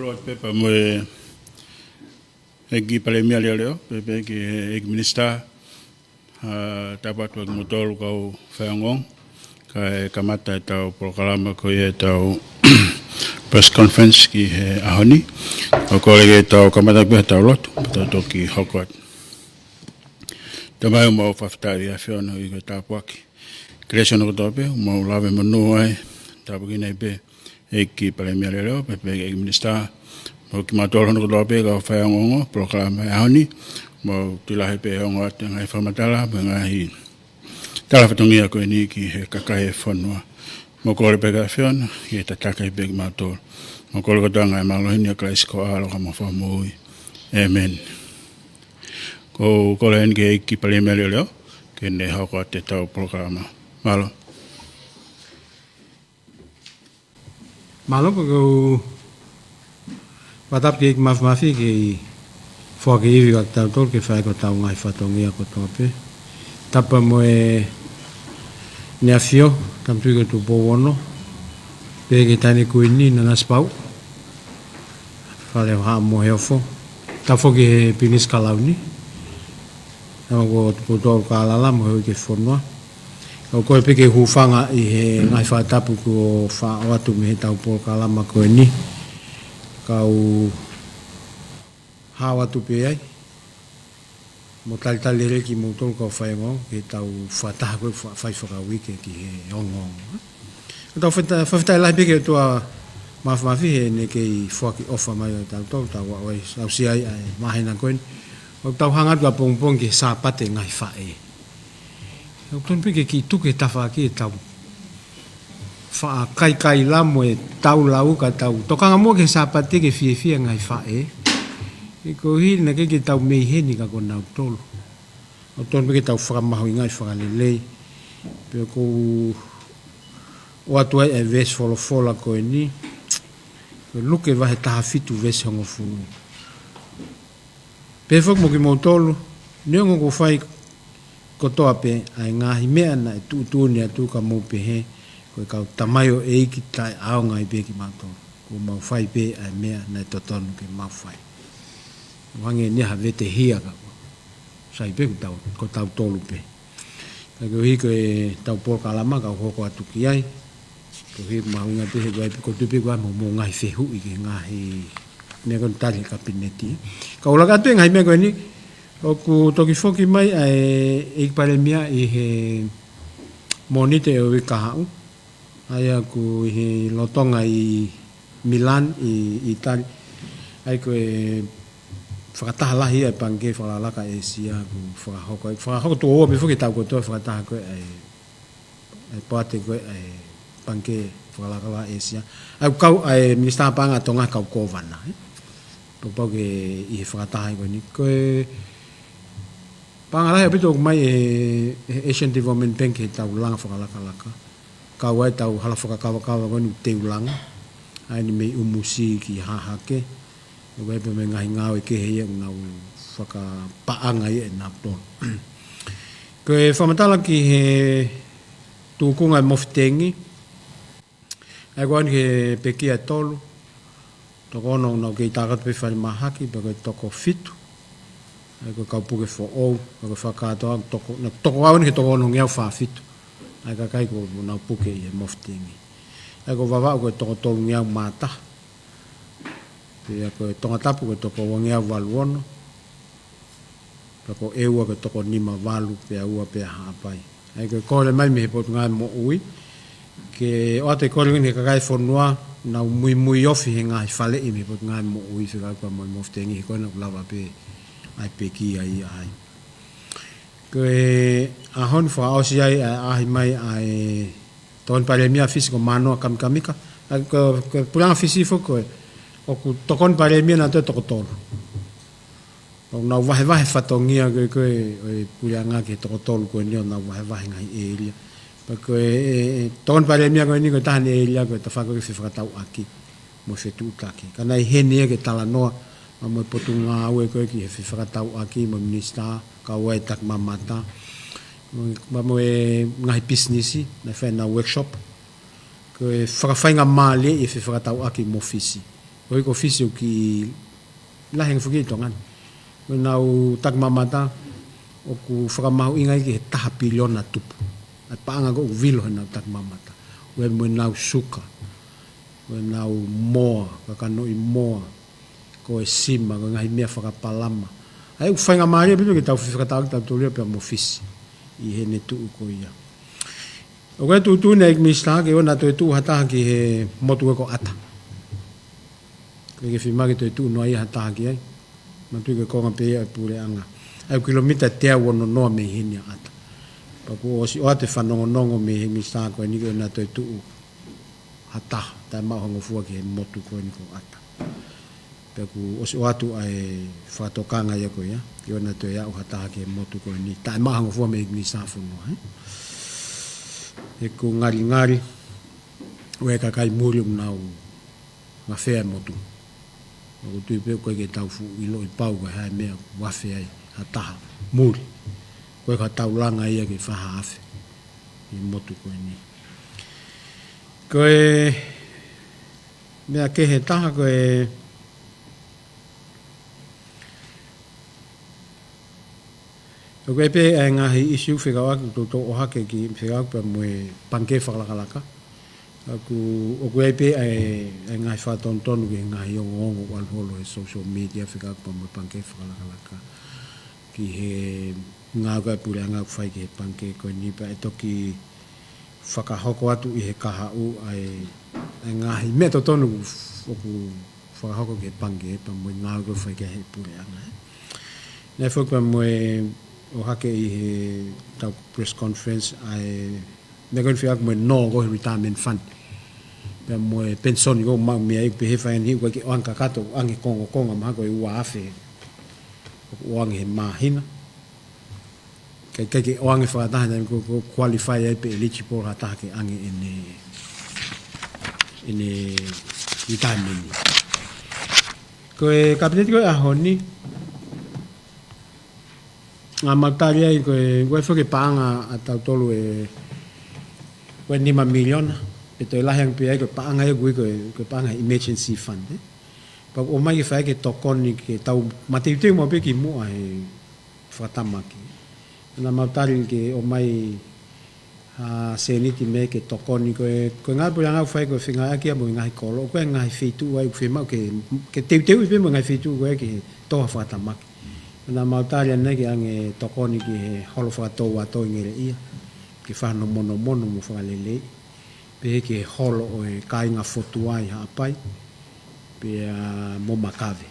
lot pepa mo egi pale mia leo pepe ki egi minister tapat wag motol kau fangong kai kamata tau proklama ko ye tau press conference ki ahoni ko lege tau kamata be tau lot to ki hokot tamai mo faftari afiona i ko tapaki creation ko tope mo lave mo no ai tabugina be eki pale mia leo pepe egi minister mo ki matolo no tope ka fangong proklama ahoni mo tilahe pe ongo ate ngai whamatala me ngai tala whatongia koe ni ki he kakahe whanua mo kore peka whiona ki he tataka i peki mātoro mo kore kotoa ngai malohini a klaisi ko alo ka mo whamui amen ko kore ni ki eki pale mele leo ke ne hoko ate tau programa malo ko watap ki eki mafi ki Fwaki iwi kak tau tol ke whai ko tau ngai whatongia ko tope. Tapa mo nea whio, tam tui ko tu pōwono. Pēke ke tani kuini na naspau. Whale haa mo heofo. Ta whoki he pinis kalauni. Nama ko tu tol ka alala mo heo ke whonua. Kau koe peke hufanga i he ngai whatapu ko wha watu me he tau pōl ka alama koe ni. Kau hawa tu pe ai mo tali reki mo tol ko whaengo ke tau whataha koe whai whakawike ki he ongong tau whawhitai lai peke tua mafi he ne kei whaki ofa mai o tau tol tau wai au si ai mahena koe o tau hangat ka pongpong ke sāpate ngai whae o ton peke ki tuke tawha ki tau wha kai la mo e tau lau ka tau tokanga mo ke sāpate ke fie ngai whae I ko hi na ke tau mei heni ka ko nau tolo. O ton pe ke tau whakamaho i ngai whakalelei. Pe ko o atu ai e ves wholofola ko e ni. Ko luke wahe taha fitu ves hongo funu. Pe whak mo ki mo tolo. Neongo ko whai ko toa pe ai ngahi mea na e tuutuni atu ka mo pe he. Ko kau tamayo e iki tai ao ngai pe ki mātolo. Ko mau whai pe ai mea na e totonu ke mau whai. Wange ni ha vete hia ka sai pe ko tau tolu pe ka ko hi ko tau por kalama ka hoko atu ki ai ko hi maunga pe he vai ko tu pe ko mo ngai fehu I ke ngai ne ko tali kabineti ka ola ka tu ngai me ko ni o ku toki foki mai ai pare mia I he monite o ka hau ai ku hi lotonga I Milan I Itali ai ko whakataha lahi ai pange whakalaka e sia ku whakahoko tu oa bifo ki tau kotoa whakataha koe ai poate koe ai pange whakalaka la e sia ai kau ai minister panga tonga kau kovana pau ke I whakataha koe ni koe panga lahi apito mai Asian Development Bank he tau langa whakalaka laka kau ai tau hala whakakawa koe ni te ulanga ai ni mei umusi ki hahake Koe pe me ngahi ngau ke hei ngau whaka paanga I na ton. Koe whamatala ki he tūkunga mofitengi. Ai koe ani he peki ai tolu. Toko ono nau kei tākat pe whare mahaki pe koe toko fitu. Ai koe kaupuke fo ou. Koe whakatoa toko au ni he toko ono ngeau wha fitu. Ai kakai koe nau puke I he mofitengi. Ai koe wawau koe toko tolu ngeau mātaha. Ia koe tonga tapu koe toko wangea walu ono. Toko eua koe toko nima walu pea ua pea haapai. Ai koe kore mai me he potu ngai mo ui. Ke oate kore ngini he kakai whanua nau mui ofi he ngai whale I me potu ngai mo ui. Whikai kua moi moftengi he koe na kulawa pe ai pe ki ai ai. Koe ahon wha aosi ai ahi mai ai ton pare mia fisi ko manoa kamika. Ai koe puranga fisi fo koe. O ku tokon pare mia na te toko tolu. O nau wahe whatongia koe purianga ke toko tolu koe ni o nau wahe ngai e iria. Pa koe tokon pare mia koe ni koe tahan e iria koe ta whako ke whakatau aki. Mo whetu utaki. Ka nei hene ke tala noa. Ma mo potu ngā ue koe ki he whakatau aki mo minister. Ka ue tak mamata. Ma mo ngahi businessi. Na whena workshop. Koe whakawhainga mā le e whakatau aki mo fisi. Oi ko fisio ki laheng fuki tongan. Ko nau tak mamata o ku whakamau ingai ki he taha piliona tupu. At paanga ko vilo he nau tak mamata. Wen mo nau suka. Wen nau moa, kakano i moa. Ko e sima, ko ngahi mea whakapalama. Ai ku whainga maria bitu ki tau whiwhakatau ki tau tōria pia mo fisi. I he ne tuu ko ia. O koe tūtū nei ki mista ki ona toi tū hataha ki he motu ko ata. Koe ke whimaki toi tū noa ia hataha ki ai. Matu ke konga pe ia pūre anga. Ai kilomita tea wono noa me hini ata. Paku osi o ate whanongonongo me he mista koe ni ki ona toi tū hataha. Tai maho ngofua ki he motu koe ni ko ata. Paku osi o atu ai whatokanga ia koe ia. Ki ona toi au hataha ki he motu koe ni. Tai maho ngofua me he mista whunua. E ko ngari ue kakai muri nau ngawhea motu. O tui pe koe ke tau fu ilo i pau koe hae mea wawhea ai hataha muri. Koe ka tau langa ia ke whaha awhe. I motu koe ni. Koe mea ke he taha koe koe pe e ngahi isiu whikawaki tō o hake ki whikawaki pa mue panke whakalakalaka. O koe pe e ngahi whatontonu ki ngahi ongo walholo he social media whikawaki pa mue panke whakalakalaka. Ki he ngā koe pure ngā whai ki he panke koe nipa e toki whakahoko atu i he kaha u ai ngahi mea to tonu oku whakahoko ki he panke pa mue ngā koe whai ki he pure anga. Nei whuk pa mue o hake i he tau press conference ai me koe whiak mue no ko he retirement fund pe mue pensoni ko mau mea i pe he whaen hiu koe ki oanka kato ange konga maha koe ua awhe o ange he mahina kai ke oange whakataha nei ko qualify ai pe eligible hataha ke ange ene retirement koe kabineti koe ahoni ngā mautari ai koe whuke paanga a tau tolu koe 5 miliona pe toi lahang pe ai koe paanga ai koe paanga emergency fund pa o mai ke whae ke tokoni ke tau mateiuteu mo pe ki mua he whatamaki ngā mautari ke o mai seniti me ke tokoni koe ngā pura ngā whae koe whinga aki a mo ngāhi kolo koe ngāhi whetu ai whemau ke teuteu pe mo ngāhi whetu koe ke toha whatamaki na mautari nei ki ange tokoni ki he holo whakatau ato ngere ia ki whano mono mo whakalele pe ki he holo o e kāinga whotu ai haapai pe mo makave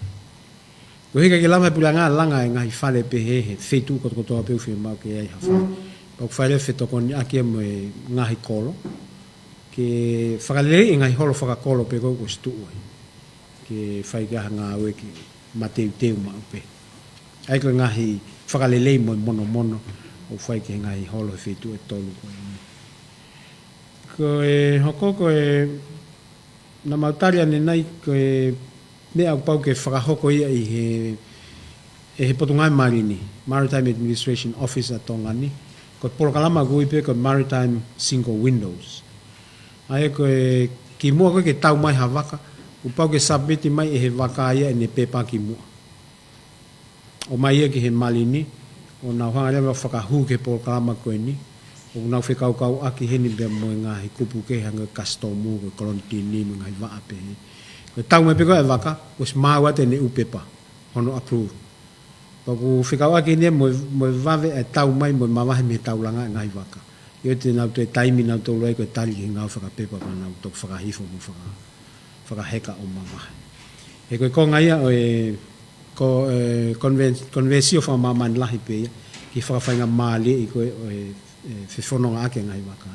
ko hika ki lama pula ngā langa e ngahi whale pe he whetu kotokotoa pe uwhi mau ki ai hawha pau whaere whetokoni aki mo e ngahi kolo ki whakalele i ngahi holo whakakolo pe kou stu ai ki whaikaha ngā ue ki mateu teu mau pe ai ko ngahi whakalelei mo mono o whai ki ngahi holo e whetu e tolu koe ni. Ko e hoko ko e na mautari ane nei ko e mea au pau ke whakahoko ia i he potungai marini Maritime Administration Office a Tongani ko polokalama gui pe ko Maritime Single Windows. Ai ko e ki mua ko ke tau mai hawaka u pau ke submiti mai e he waka ia e ne pepa ki mua. O mai ia ki he malini, o nau hanga rewa whakahu ke polokalama koe ni, o nau whekaukau aki heni bea moe ngahi kupu ke hanga kastomu, ko kolontini, ngahi waape he. Ko tau me peko e waka, o si maha wate ne upepa, hono approve. Paku whekau aki heni moe wave e tau mai, moe mawahe me tau langa e ngahi waka. Io te nau te taimi nau tau rei koe tali ki ngau whakapepa, pa nau tok whakahifo mo whakaheka o mawahe. He koe konga ia o e ko konvensio fa maman lahi pe ki whakawhainga maale i koe whewhononga ake ngai waka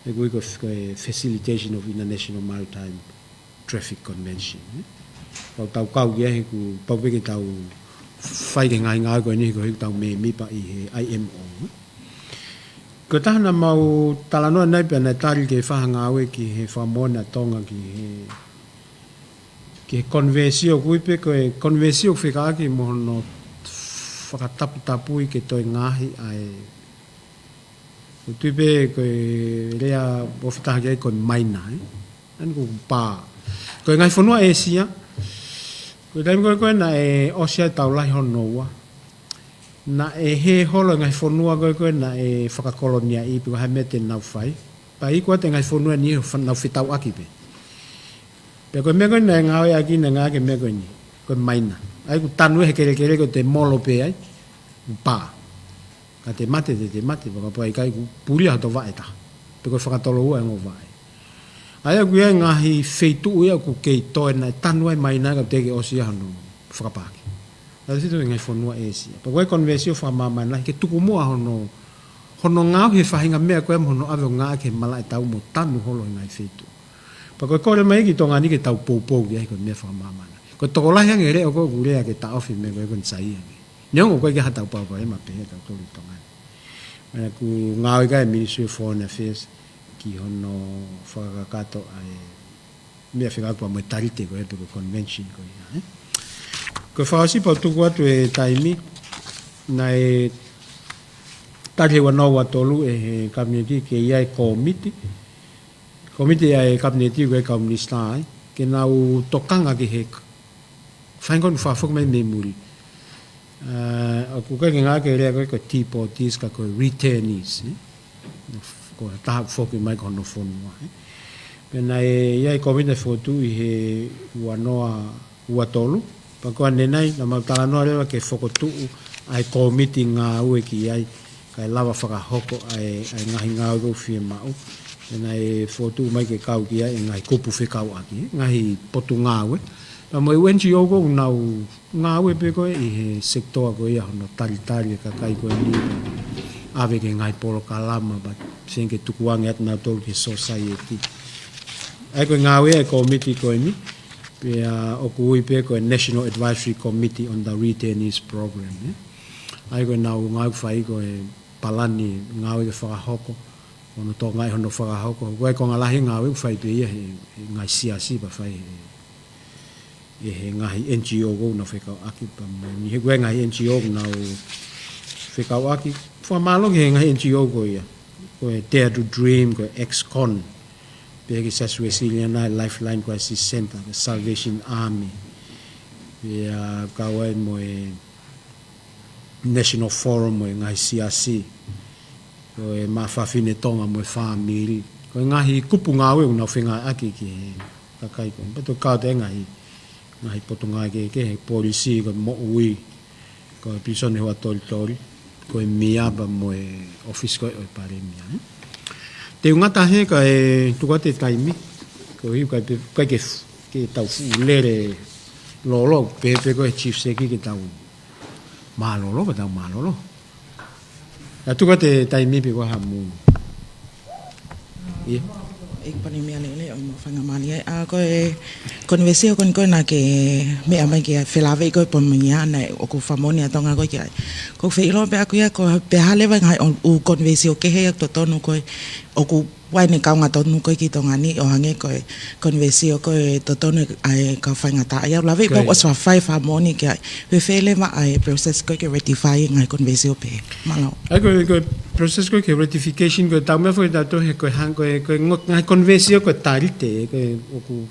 e koe Facilitation of International Maritime Traffic Convention pau tau kau kia he ku pau peke tau whaike ngai ngai koe ni ko he tau me mipa i he IMO ko tahana mau talanoa nei pe nei tari ke whahanga awe ki he whamona tonga ki he konvensio kuipe koe konvensio whikaaki mohono whakataputapui ke toi ngahi ai tuipe koe rea ofitaha kia koe maina anu ko pā koe ngai whanua Asia Ko dai ko na e o sia tau lai hono wa. Na e he holo ngai fonua ko na e whakakolonia I piko hamete nau whai. Pa I ko te ngai fonua ni nau whitau aki pe. Pe ko me ko na ngau e aki na ngā ke me ko ni. Ko maina. Ai ku tanu he kere ko te molo pe ai. Pa. Ka te mate pa pa I kai ku puli hato vai ta. Pe ko whakatolo ua ngo vai. Ai ku ia ngahi feitu ia ku kei toe na tanu ai maina ka teke o sia hano whakapaki. Ai situ ngai fonua e sia. Pa koe konversio whamama na ke tuku mua hono ngau he whahinga mea koe hono ave ngā ke mala e tau mo tanu holo ngai feitu. Pa koe kore mai ki tonga ni ke tau poupou ki ai koe mea whamama na. Koe toko lahi ange re o koe kurea ke ta ofi me koe koe nsai ange. Niongo koe ke hatau pau koe ma pehe tau tolu tonga. Mana ku ngau ika e Ministry of Foreign Affairs ki hono whakakato ai mea whikakua mo e tarite koe pe koe convention koe ia. Ko whaasi pau tuku atu e taimi na e tari hewa nau atolu e he kabineti ke ia e komiti. Komiti ia e kabineti koe kaumnista ai. Ke nau tokanga ki he whaingon whawhuk mai me muri. Aku kai ngā ke rea koe ko T-Porties ka koe returnees. Ko taha whoki mai kono whonua. Pena e ia e komiti whotu I he uanoa uatolu. Pakoa nenai, na mautala noa rewa ke whokotuu ai komiti ngā ue ki ai, kai lawa whakahoko ai ngahi ngā ue whie mau. Nena e whotu mai ke kau ki ai, ngahi kupu whikau aki, ngahi potu ngā ue. Na mo i NGO ko nau ngā ue pe koe I he sektoa koe ia hono tari ka kai koe ni. Ave ke ngahi polo kalama, but sen ke tukuangi at nā tolu ke society. Ai koe ngā ue ai komiti koe ni. Pea oku ui pe koe National Advisory Committee on the Returnees Program. Ai koe nau ngau whai koe palani ngau I whakahoko. Ono tō ngai hono whakahoko. Koe ko ngalahi ngau I whai pe ia he ngai siasi pa whai he ngahi NGO ko na whekau aki pa mai. He koe ngahi NGO nau whekau aki. Whamalong he ngahi NGO ko ia. Koe Dare to Dream, koe ex-con. Peki Sasu Esiliana Lifeline Crisis Center, the Salvation Army. Pia kawai mo e National Forum mo e ngai CRC. Ko e mawhawhine tonga mo e whamiri. Ko e ngahi kupu ngāwe unau whenga aki ki he kakai ko. Pato kao te ngahi poto ngai ke he polisi ko mo ui. Ko e pisone hoa tori. Ko e miaba mo e office ko e pare mia. Te ungata he ka e tuka te taimi, ko hiu kai ke tau lere lolo, pepe ko e chief seki ke tau malolo, ka tau malolo. Ka tuka te taimi pe ko hamu. Ie? Ik pani mea lele o mo whanga mani ai. Ko e konvesio kon koe na ke mea mai ke whelawei koe po mia nei o ku whamoni a tonga koe ki ai. Ko whilo pe aku ia ko pe halewa ngai o konvesio ke hea to tonu koe o ku waine kaunga tonu koe ki tonga ni o hange koe konvesio koe to tonu ai ka whainga ta. Ia lawei ko o swa whai whamoni ke ai. We whelewa ai process koe ke rectify ngai konvesio pe. Malo. Ai koe process koe ke rectification koe tau mea whai tato he koe hang koe ngai konvesio koe tarite koe oku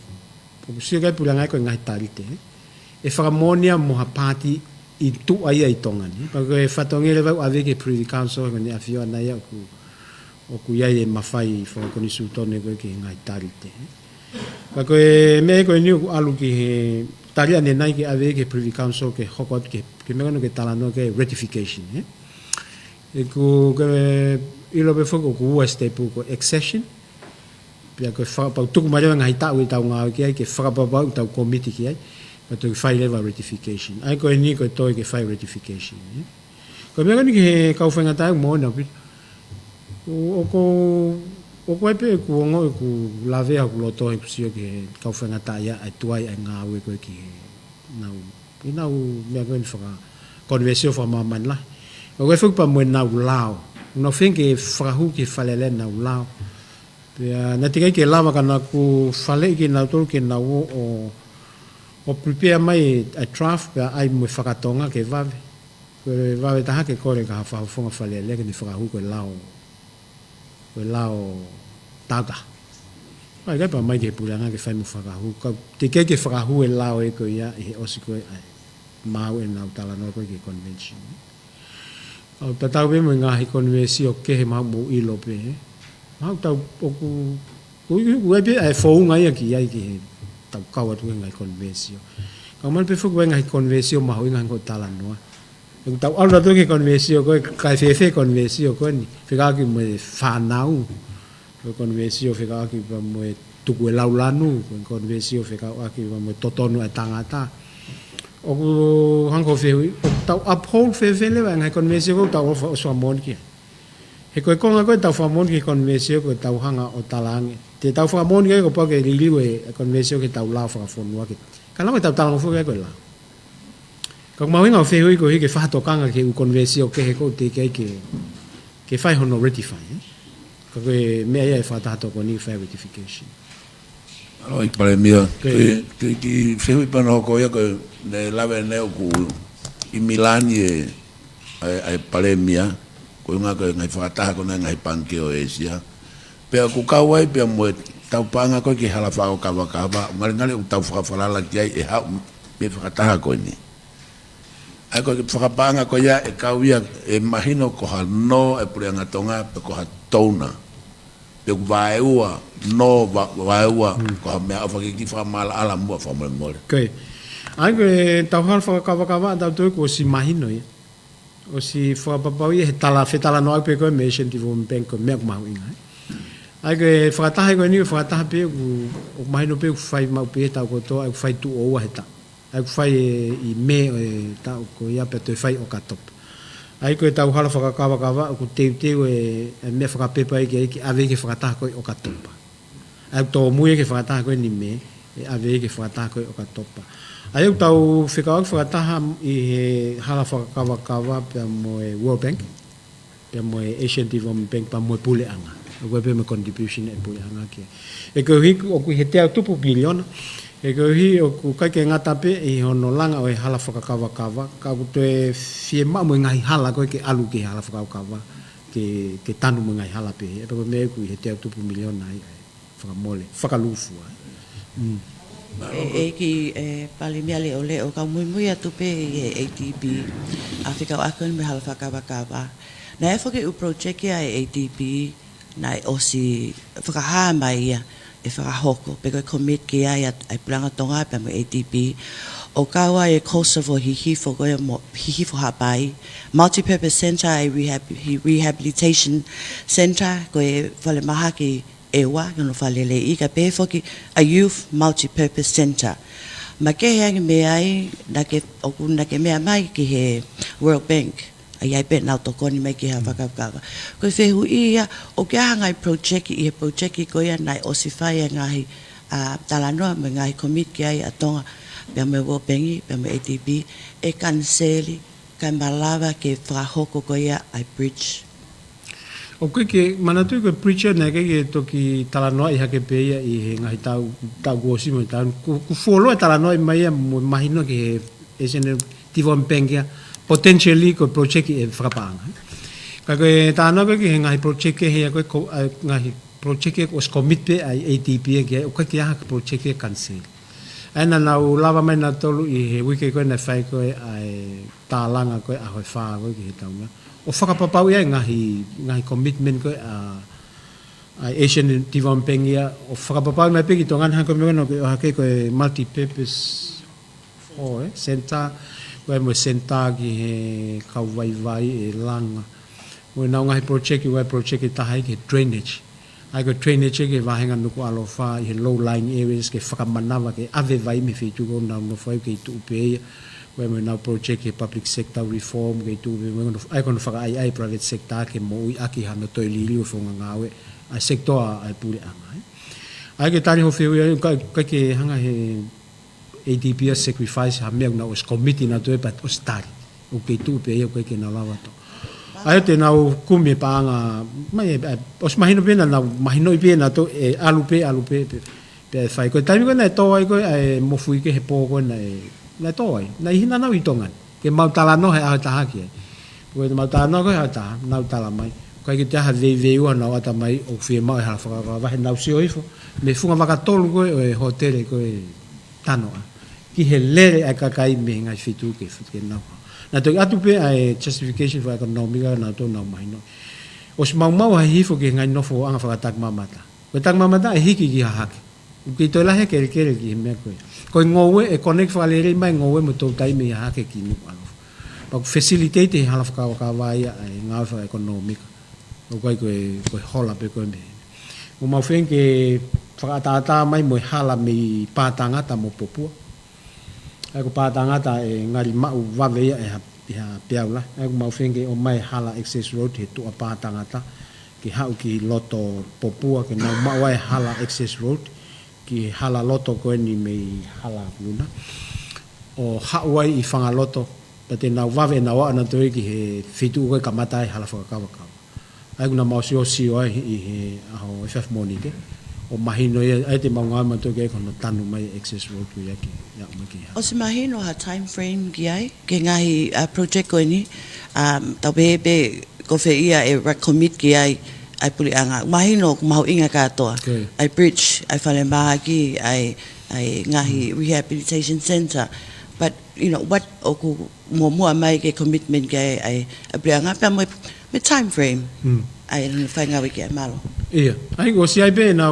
sio kai pula ngai koe ngai tarite. E whakamonia moha pāti I tu ai ai tonga ni. Pa koe whatongere wau ave ke Privy Council koe ni awhio anai oku iai e mawhai whakoni sutone koe ke ngai tarite. Pa koe mea koe ni oku alu ki he tari ane nai ke ave ke Privy Council ke hokot ke mea koe ke talanoa ke rectification. E ku ilo pe whako ku ua stepu ko accession. Pia koe whakapau tuku marewa ngai tau I tau ngāo ki ai ke whakapau tau komiti ki ai. Ka tui whai lewa rectification. Ai koe ni koe toi ke whai rectification. Koe mea koe ni ke he kauwhenga tau mōna pita. O koe pe ku ongo ku lavea ku loto he kusio ke kauwhenga tai ai tuai ai ngā ue koe ki nau mea koe ni whaka konvesio whamaman lai. O koe whukipa mwe nau lao. Nau whenke whakahu ki whalele nau lao. Pea na tikai ke lava kana ku whale ki nau tolu ke nau o prepare mai a draft pea ai mwe whakatonga ke vave. Koe vave taha ke kore ka hawhawhonga whalele ke ni whakahu koe lao taga. ai ga pa mai ke pulanga ke fai mo whakahu ka te ke whakahu e lao e ko ia e osi ko ai mau e nau tala no ko ke convention au tatau be mo ngahi convention ke he mau mo ilo pe mau tau oku ui be ai fo ngai ki ai ki tau kawa tu ngai convention ka man pe fu ngai convention mau ngai ko tala no eu tau ala tu ke convention ko kai fe convention ko ni fica ki mo fa nau ko convention fica ki pa mo tu ko laulanu ko convention fica ki pa mo totonu tangata o hango fe tau uphold fe le ngai convention ko tau so mon ki he ko nga ko tau famon ki convention ko tau hanga o talangi te tau famon ke ko pa ke liliwe convention ke tau la fa fonwa ke kala ko tau talang fu ke ko la ko mau nga fe ko ke fa to kanga ke u convention ke ko te ke fa hono ratify ko ke me ai fa ta to ko ni fa ratification alo i pare mia ke ki fe pa no ko ya ko ne lave ne ku i Milan e ai pare mia ko nga ko ngai fata ko ngai panke o Asia pe ku kawai pe mo tau panga ko ki hala fa o kava ngali ngali tau fa fa la ki e ha pe fata ko ni ai ko fa panga ko ya e kawia e imagino ko ha no e prenga tonga pe ko ha tona pe ku vai ua no vai ua ko me afa ki fa mal ala mo fa mo okay ai ko tau hal fa kava tau to ko si imagino o si fa papau e tala fetala no pe ko me senti vo ben ko me ma inga ai ke fa ta ko ni fa ta pe o mai no pe fai ma pe ta ko to ai fai tu o wa ta ai fai i me ta ko ia pe te fai o ka top ai ko ta hala fa ka ko te e me fa pe pa ke ave ke fa ta ko o ka top ai to mu ke fa ta ko ni me e ave ke fa ta ko o ka top ai eu tau whika whakataha i hala whakakawa pe mo e World Bank, pe mo e Asian Development Bank pa mo e puleanga. O koe pe mo contribution e puleanga kia. E koe hi o kui he te au tupu biliona, e koe hi o ku kai ke ngata pe i hono langa o e hala whakakawa, ka ku te fie ma mo ngai hala koe ke alu ke hala whakakawa, ke tanu mo ngai hala pe. E koe me kui he te au tupu miliona ai whakamole, whakalufu. Ki palimiale ole o ka muy atu pe ADB Afrika akon me halfa kawa na e foke u project ya ADB na o si faka mai e faka hoko pe ko commit ki ai planga tonga pe mo ADB o kawa e Kosovo hihi fo hapai multi-purpose center rehabilitation center ko e vale mahaki ewa no falele I ka pe foki a youth multi-purpose center ma ke hang me ai na ke okuna ke me mai ki he World Bank ai pe na to koni me ki ha vakaka ko fe hu ia o ke hanga project ko ia nai osify ngai a talano me ngai commit ki ai atonga pe me World Bank pe me ADB e canceli ka malava ke frahoko ko ia I bridge o ke manatu ko preacher na ke toki talanoa I hake pe ia I he ngai tau gosi mo tau ku follow talanoa mai mo mahino ke Asian Development Bank potentially ko project e frapanga ka ko talanoa ke ngai project ke he ko ngai project ko commit pe ai ADP ke o ke ha project ke cancel ana na lava mai na tolu I he wiki ko na fai ko ai talanga ko a ho fa ko ke tau o whakapapau ia ngahi commitment ko a Asian Development Bank ia o whakapapau mai peki tongan hako me no o hake ko multi-purpose center ko mo center ki he kauwaiwai e langa o na ngahi project I tahai ki drainage ai ko drainage ke vahenga nuku alofa I low lying areas ke whakamanawa ke ave vai me fitu ko na no fai ke tu pe we now project ke public sector reform ke tu we ai kon fa ai private sector ke mo aki hano to lili o fonga ngawe a sector ai pule anga ai ke tani ho fe ka ke hanga he ADP sacrifice ha me na os committee na to but os tari o ke tu pe ke na lava to ai te na kumi pa nga mai os mahino pena na mahino pena to alu pe pe fai ko tani ko na to ai ko mo fui ke he po ko na toi na hina na witongan ke mau tala no he ata haki ko mau tala no ko ata na tala mai kai ki te ha vei ua na ata mai o fie mai ha whakaka wahe nau si oifo me funga maka tolu koe o e hotele koe tano a ki he lere ai kakai me ngai fitu ke nau na toi atu pe ai justification for economic na to nau mai no o se mau ha hifo ke ngai nofo anga whakatak mamata ko tak mamata e hiki ki ha haki ki toi lahe kere ki me koe ko ngowe e connect valere mai ngowe mo to tai me ha ke ki no alo pa facilitate hala whakaka vai ai ngau fa economic o kai ko hola pe ko me o mau fen ke whakatata mai mo hala me patangata mo popua ai ko patangata e ngari mau wave e ha peaula ai ko mau fen ke o mai hala access road he tu patangata ki hau ki loto popua ke na mau ai hala access road ki hala loto ko ni me hala luna o hawai i fanga loto pate na wave na wa na toi ki he fitu ko kamata hala whakakawa ai kuna mau si ai i he aho FF Monike o mahino ai te maunga ma to ke kono tanu mai access road ku ya maki O se mahino ha time frame ki ai ke ngahi project ko ni tau be ko fe ia e recommit ki ai puli anga mahino ku mau inga katoa ai bridge ai fale mahaki ai ngahi rehabilitation center but what oku mo mai ke commitment ke ai puli anga pa me time frame ai no fa ngawi ke malo ia ai go si ai be na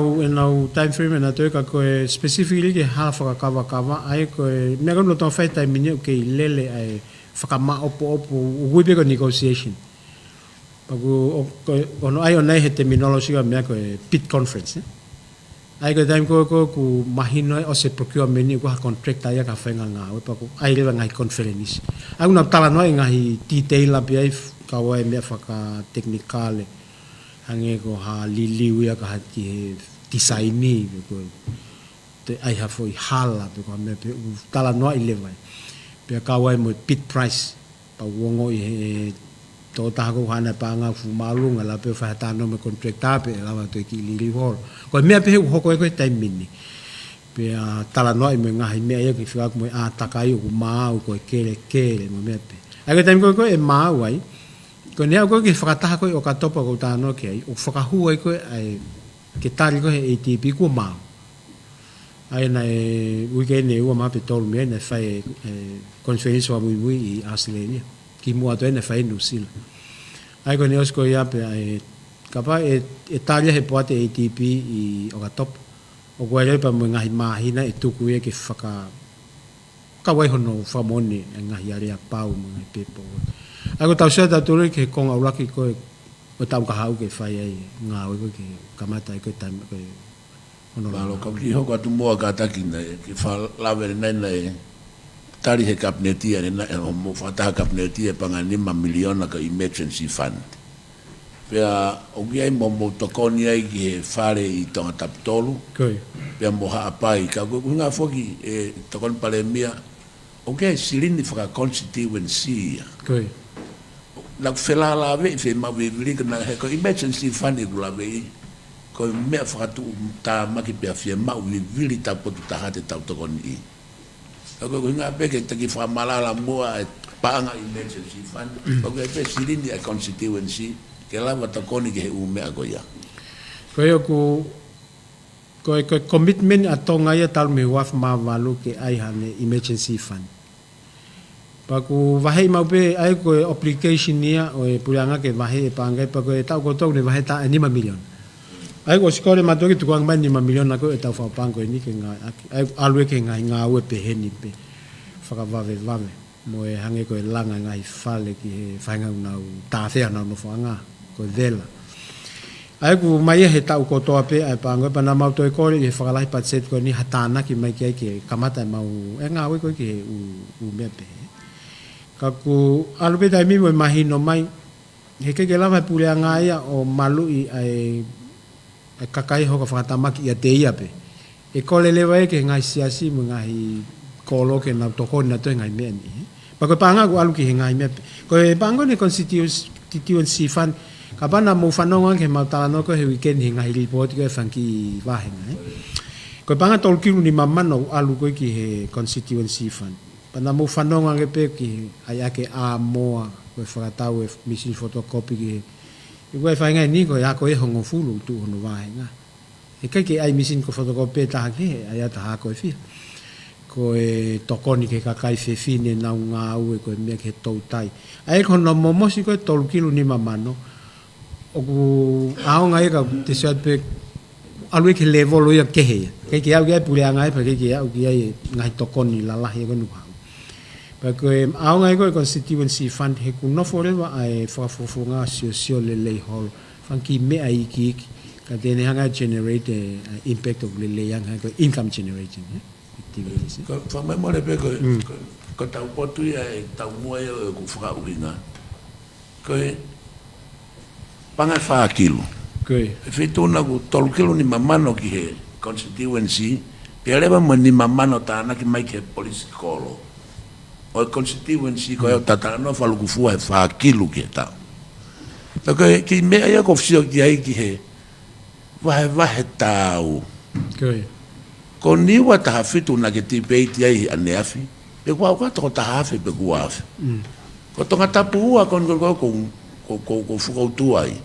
time frame na to ka ko specifically ke half ka kava ai ko me ga no to fa time ni ke lele ai fakama opo we be go negotiation pagu ono ai ona he terminology ga me ko pit conference ai ko time ko ku mahino o se procurement ni ko contract ai ka fa nga pagu ai le ngai conference ai una tala no ngai detail la bi ai ka wa me fa ka technical hange ko ha liliu ya ka ki design ni ko te ai ha foi hala ko me pe tala no ile vai pe ka wa mo pit price pa wongo e to ta ko hana pa nga fu malu ngala pe fa ta no me contract pe la va to ki liliu hol ko me pe ho ko time mini pe tala no me nga me ya ki fa ko a ta ka yu ma ko kele mo me pe ai ko time ko e ma wai ko ne ko ki whakataha koe o katopa ko tāno ke ai o whakahua koe ai ke tari koe he ATP kua mau ai na weekend e ua mape tolu mea na whai conference wa mui i Australia ki mua toi na whai New Zealand ai ko ne os ko ia pe ai kapa e tari he poate ATP i o katopa o koe rei pa mo ngahi mahina e tuku e ke kawai hono whamone ngahi area pau mo ngai pepo ako tau sa tatu ke kong au laki ko o tau ka hau ke fai ai ngā ko ke kamata ko tam ko ono malo ka ki ho ka tu mo ka ta ki na ki fa la ver nei tari he kapnetia na o mo fa ta kapnetia pa nga 5 miliona ka emergency fund pea o gi ai mo to koni ai ki fare i tonga taptolu koi pea mo ha pai ka ko nga foki e to kon pale mia o ge silini fa constituency koi la fela la ve fe ma ve li na he ko emergency fund ku la ve ko me fa tu ta ma ki pe fie ma vi vili ta po ta ha te ta to kon i ko nga pe ke ta ki fa mala la mo pa nga emergency fund ko ge pe silini a constituency ke la va ta kon ki he u me ko ya ko commitment atonga ya tal me waf ma valu ke ai hane emergency fund paku vahe mau pe ai ko application nia o pulanga ke vahe pangai pa ko ta ko to ne vahe ta 5 million ai ko skole ma to ki tuang ban 5 million na ko ta fa pango ni ke nga ai alwe ke nga we pe heni pe fa vave mo e hange ko langa nga i fale ki fainga na ta fe na no fa nga ko vela ai ku mai he ta ko to pe ai pango pa na mau to ko ni fa lai pa set ko ni hatana ki mai ke kamata mau e nga we ko ki u me pe kaku alube dai mi mo imagino mai he ke lava pule anga ia o malu i ai kakai ho ka fatamaki ia te ia pe e kole lewa ke ngai siasi mo ngai kolo ke na toko na to ngai me ni pa ko panga ko alu ki ngai me ko e pango ni constituency fan kabana mo fanonga ke matano ko he weekend ngai report ke fanki va ngai ko panga tol ki ni mamano alu ko ki he constituency fan pana mo fanonga ke pe ki ai ake a moa ko fratau e misi photocopy ki Igual fai ngai ni ko ya ko e hongo fulu tu hono vai nga. E kai ke ai misin ko fotokope ta ke ai ta ha ko fi. Ko e tokoni ke kakai fe fine na nga u ko me ke tau tai. Ai ko no momo si ko tolu kilo ni mamano. O ku ao ngai ka te sa pe alwe ke level ya ke he. Ke au ke pule ngai pa ke au ke ai ngai tokoni la la he ko nu ha. Pa ko ao ngai ko constituency fund he ku no fore wa ai fa nga sio le hol. Fan ki me ai ki ka te ne hanga generate impact of le yang ha ko income generating activities. Ko fa mai mo le pe ko tau potu ya tau mo e ku fra uringa. Ko panga fa kilo. Koi. Feito na ku tolu kilo ni mamano ki he constituency pe leva mo ni mamano ta na ki mai ke police kolo. O constituency ko e tata no fa lu ku fu e fa kilo ki ta. Ko ki me ai ko fsio ki ai ki he vai tau. Koi. Ko ni wa ta fitu na ke tipe ti ai ane afi. Pe kwa to ta hafi pe kwa afi. Ko to ngata pu kon ko fu ko tu ai.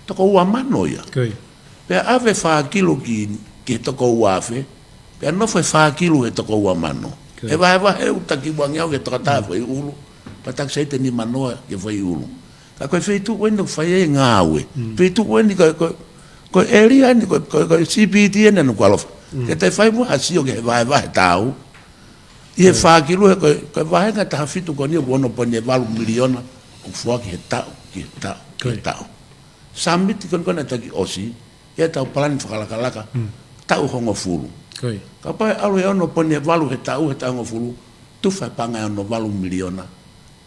To ko wa mano ya. Koi. Pe ave fa kilo ki to ko wa afi. Pe no foi fa kilo e to ko wa mano. E vai e uta ki wa ngau ke to ta foi ulu. Pa tak sei te ni mano ke foi ulu. Ka ko fetu wendo fai ngawe. Fetu wendi ko area ni ko CPT ne no kwalo. Ke te fai mo asio ke vai tau. Ie fa kilo ko vai nga ta fitu ko ni bono pone valu miliona ku fo ki tau ki tau. Samit kon na ta ki osi e tau plan falaka tau hongo fulu. Koi. Ka pa alu e ono pone valu he tau hongo fulu. Tu fa panga ono valu miliona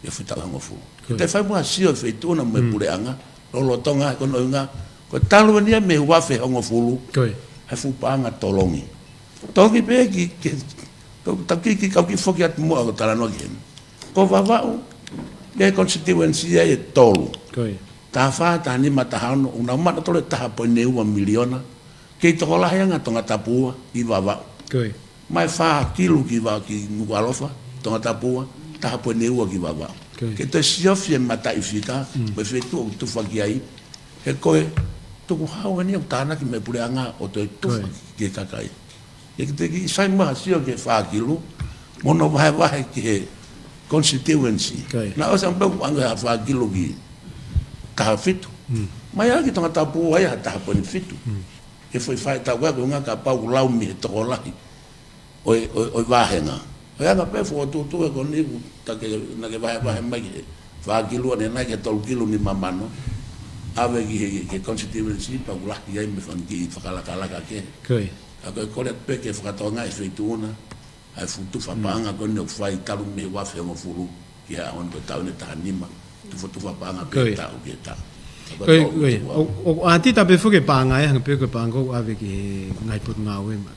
e fita hongo fulu. Te fai mo asio fetu na me pure anga lo tonga ko no nga ko talu ni me wa fe hongo fulu. Koi. E fu panga tolongi. Toki pe ki to ki foki at mo ko tala no gen. Ko va le constituency e tolu. Koi. Ta fa ta ni mata hano una mata tole ta po ne 1 miliona. Ke to la hanga tonga tapua I va. Koi. Mai fa kilo ki va ki ngalofa tonga tapua ta po ne 1 ki va. Ke to siofie mata ifika be fetu tu fa ki ai. E ko to ko hawa ni ta na ki me pure anga o to tu ki kakai. E te ki sai ma sio ke fa kilo mono va ki constituency. Na o sampai anga fa kilo ki ta fitu. Mai aki tonga tapu ai ta poni fitu. E foi fai ta wa nga ka pa u lau mi to la. O va henga. O anga pe fo tu ko ni ta ke na ke va mai fa kilo ne na ke tol kilo ni mamano. Ave ki constituency pa u la ki ai me fan ki fa kala ka ke. Koi. Ako ko le pe ke fa tonga e fitu na. Ai futu fa panga ko ne fai talu me wa fe mo fulu. Ya on ko ta ne ta nima. Tu fa panga pe ta o ke ta. Koi. O anti ta pe fuke panga e hang pe ko panga o ave ki ngai put ngawe ma.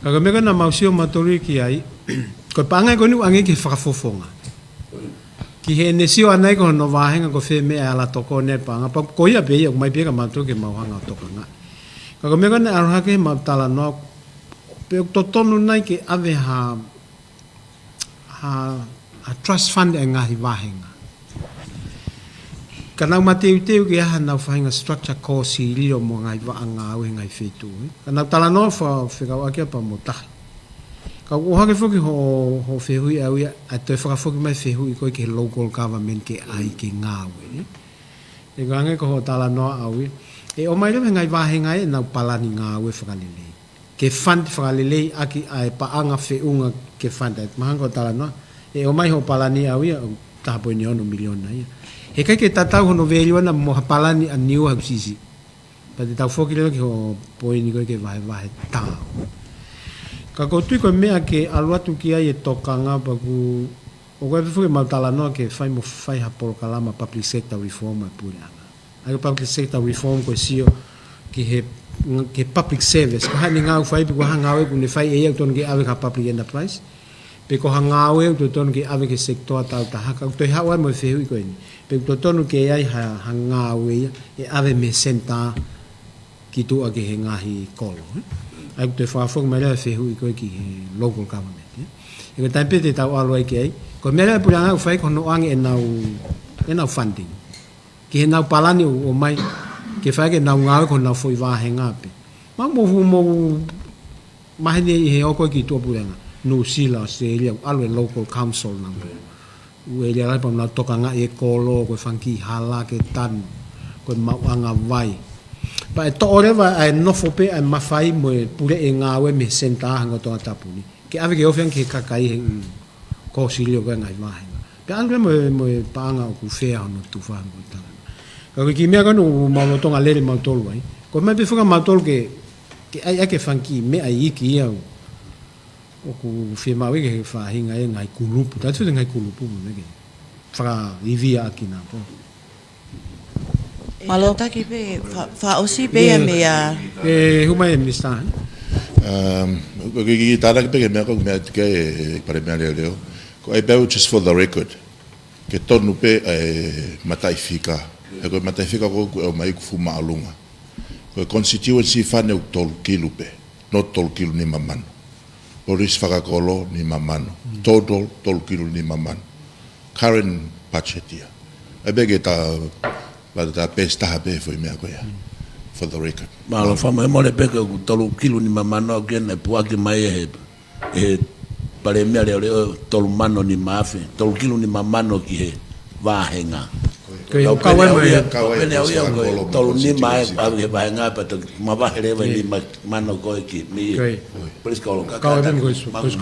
Ka me na mausio matori ki ai. Ko panga ko ni ange ki fa fofonga. Ki he ne sio anai ko no va henga ko fe me ala toko ne panga pa ko ia pe mai pe ka mato ke mau hanga toko nga. Ka me na arha ke ma tala no pe to tonu nai ke ave ha trust fund e ngahi va henga. Kana mateu ke ha na fainga structure ko si lio mo ngai va anga o ngai fetu. Kana tala no fa ka wa ke pa mo ta. Ka o ha ke fo ke ho fe hui a wi a te fa fo ke mai fe hui ko ke local government ke ai ke ngawe. E gange ko tala no a wi. E o mai le ngai va henga e na palani ngawe fa le. Ke fund fa le aki ai pa anga fe unga ke fund at mahango tala no. E o mai ho palani a wi ta po ni ono miliona ia. E kai ke tatau hono veri wana mo hapalani a niu ha sisi. Pa te tau foki leo ki ho poi ni koe ke vahe tau. Ka koutu koe mea ke aluatu ki ai e tokanga pa ku o koe fuke mautala noa ke fai mo fai hapolo kalama public sector reform a pure anga. Ai public sector reform koe sio ki he ke public service. Ko hani ngau fai pe ko hangawe ku ne fai e au ton ke ave ka public enterprise. Pe ko hangawe u ton ke ave ke sektor tau tahaka. Toi hawa mo fehui koe ni. Pe to tonu ke ai hangawe e ave me senta ki tu ake he ngahi kolo. Ai te fa fo me le fe hu ko ki local government. E ko tampe te tau alo ai ke ai. Ko me le pura nga fai ko no ang e nau funding. Ke nau palani o mai ke fai ke nau ngau ko nau foi va henga pe. Ma mo mahini he oko ki to pulenga. New Zealand, Australia, alwe local council nang. Ue dia lai pam na toka nga e kolo ko fanki hala ke tan ko mauanga vai. Pa to ore va ai no fope ai mafai mo pure e ngawe me senta hanga to tapuni. Ke ave ke ofen ke kakai he ko silio ga ngai vai. Pe alwe mo panga ku fea no tu fa mo tan. Ka ki me ga no mo tonga lele mo tolu ai. Ko me pe fuka ma tolu ke ai ke fanki me ai ki ia o ku firma ke fa hinga e ngai kulupu ta tu ngai kulupu me ke fra livia akina po Malo taki pe fa osi pe ya me ya huma e mista Ki tara ke me ko me ke para me leo ko ai pe just for the record ke tonu pe matai fika ko matai fika ko mai ku fuma alunga ko constituency fa ne tol kilu pe not tol kilu ni mamano Polis whakakolo ni mamano. Total tolkiru ni mamano. Current budget ia. E bege ta pesta habe foi mea koia. For the record. Malo fama e mole peke ku tolu kilu ni mamano again e puaki mai e pare mea leo tolu mano ni mafe. Tolu kilu ni mamano ki he vahenga. Pene au ia koe tolu ni mai au he vahenga pa te mavahereva ni mano koe ki mi. Polis kolo kaka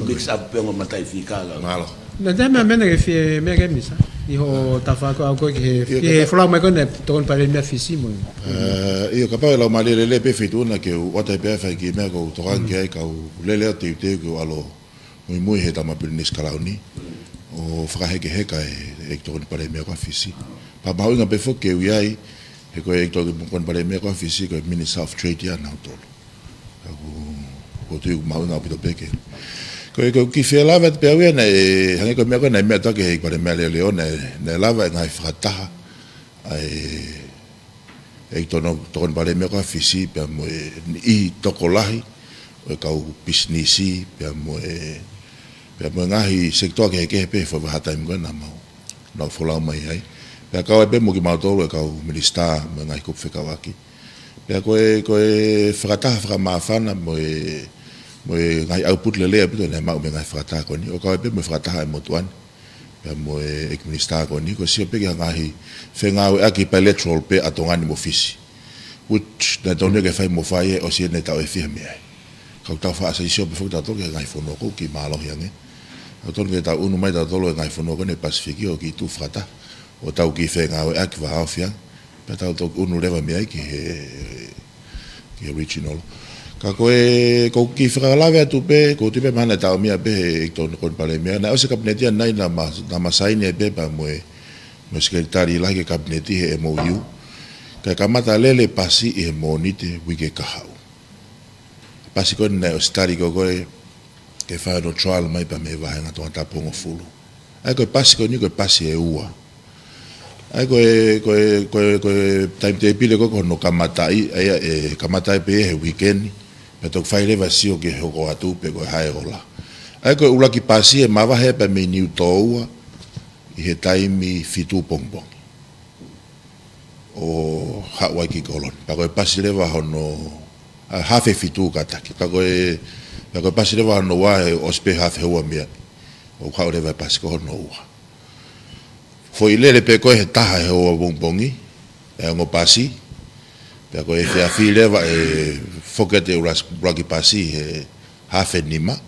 mix up pengo matai fikaga. Malo. Na dama mena ke fie me ke misa. Iho tafako au koe ke flau mai kone tokon pare mea fisimo. Io kapau la malele pe fituna ke o te pe fa ki me ko tokan ke ka lele te ko alo muy he tama pilnis kalauni. O whakaheke heka e tokon pare mea ko fisi. Pa maunga pe fo ke uiai he ko e tokon pare mea ko fisi ko Minister of Trade ya na tolo. Ko tu maunga pito peke. Ko ki fe lava pe uia na hange ko mea ko na mea toke he pare mea leo na lava ngai whakataha e tokon pare mea ko fisi pe mo I tokolahi o kau businessi pe mo ngahi sektor ke pe fo hata im gona mau no fola mai ai pe ka be mo ki mau to ka minister mo ngahi ko feka waki pe ko frata fra ma fana mo ngahi output le pe na mau ngahi frata ko ni o ka be mo frata mo tuan pe mo ek minister ko ni ko si pe ngahi fe ngawe aki pe electoral pe atongani mo fisi which na donne ke fai mo fai o si ne ta e firme ai ka ta fa sa iso pe fo ta to ke ngahi fono ko ki malo yange Autor ke ta unu mai ta tolo ngai fono ko ne Pasifiki o ki tu frata o tau ki fe ngau ak va hafia pe ta to unu leva me ai ki original ka ko ki fra la ve tu pe ko ti pe mana ta mi pe to kon pale me na o se kabineti nai na masai ne pe pa mo sekretari la ke kabineti he MOU ka kamata lele pasi e monite wi ke kahau pasi ko na stari ko ke whae no trial mai pa me wahe ngā tonga tapongo fulu. Ai koe pasi koe ni koe pasi e ua. Ai koe time te pile koe no kamatai, kamatai pe he weekend, pe tok whae lewa sio ke hoko atu pe koe hae ola. Ai koe ulaki pasi e mawahe pa me niu tō ua, I he taimi fitu pongbong. O hawai ki kolon. Pa koe pasi lewa hono, hafe fitu kataki. Pa koe pasi lewa no wa o spe hafe hua mea. O kau lewa pasi ko no wa. Fo I lele pe koe he taha he hua bongbongi. E ngo pasi. Pe koe he afi lewa fokete uraki pasi he hafe nima.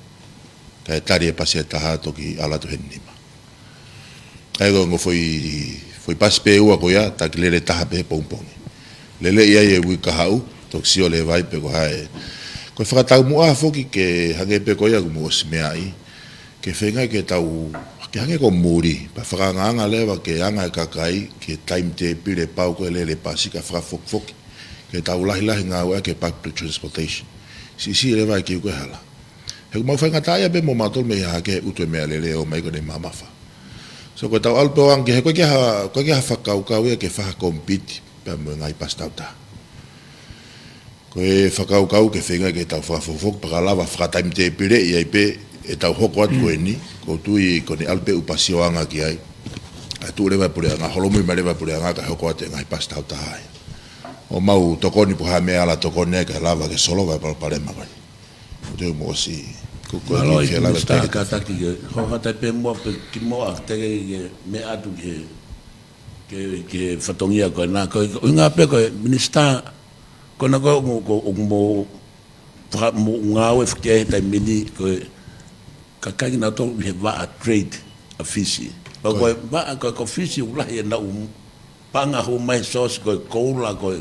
Ka e tari e pasi e taha toki alatu he nima. E ngo foi pasi pe ua koea taki lele taha pe bongbongi. Lele ia e wika hau. Toki sio le vai pe ko hae. Ko whakatau mua foki ke hange pe koia ku mua simea I ke whenga ke tau ke hange ko muri pa whakanganga lewa ke anga e kakai ke time te pire pau koe lele pasi ka whakafok foki ke tau lahi ngā ua ke public transportation si lewa ke koe hala he ku mau whenga taia pe mo matol me hake utu mea lele o mai kone mamafa so ko tau alpo ange he koe ke ha whakau kau ia ke whakakompiti pa mo ngai pastau ta koe whakau kau ke whenga ke tau whafofok pakalawa whakataim te pire I ai pe e tau hoko atu e ni ko tui ko ne alpe upasio anga ki ai tu le va pure nga holo mi mare va pure nga ka hoko te ngai pasta uta hai o mau tokoni pu ha me ala tokone ka lava ke solo va pare ma vai te mo si ku ko Malo ki la sta te ka ta ki ho ha ta pe mo pe ki mo a te me atu ke fatongia ko na ko nga pe ko minista ko na ko mo nga we fke ta mini ko ka ka na to va a trade office ko ba ko office ula ye na panga ho mai sos ko la ko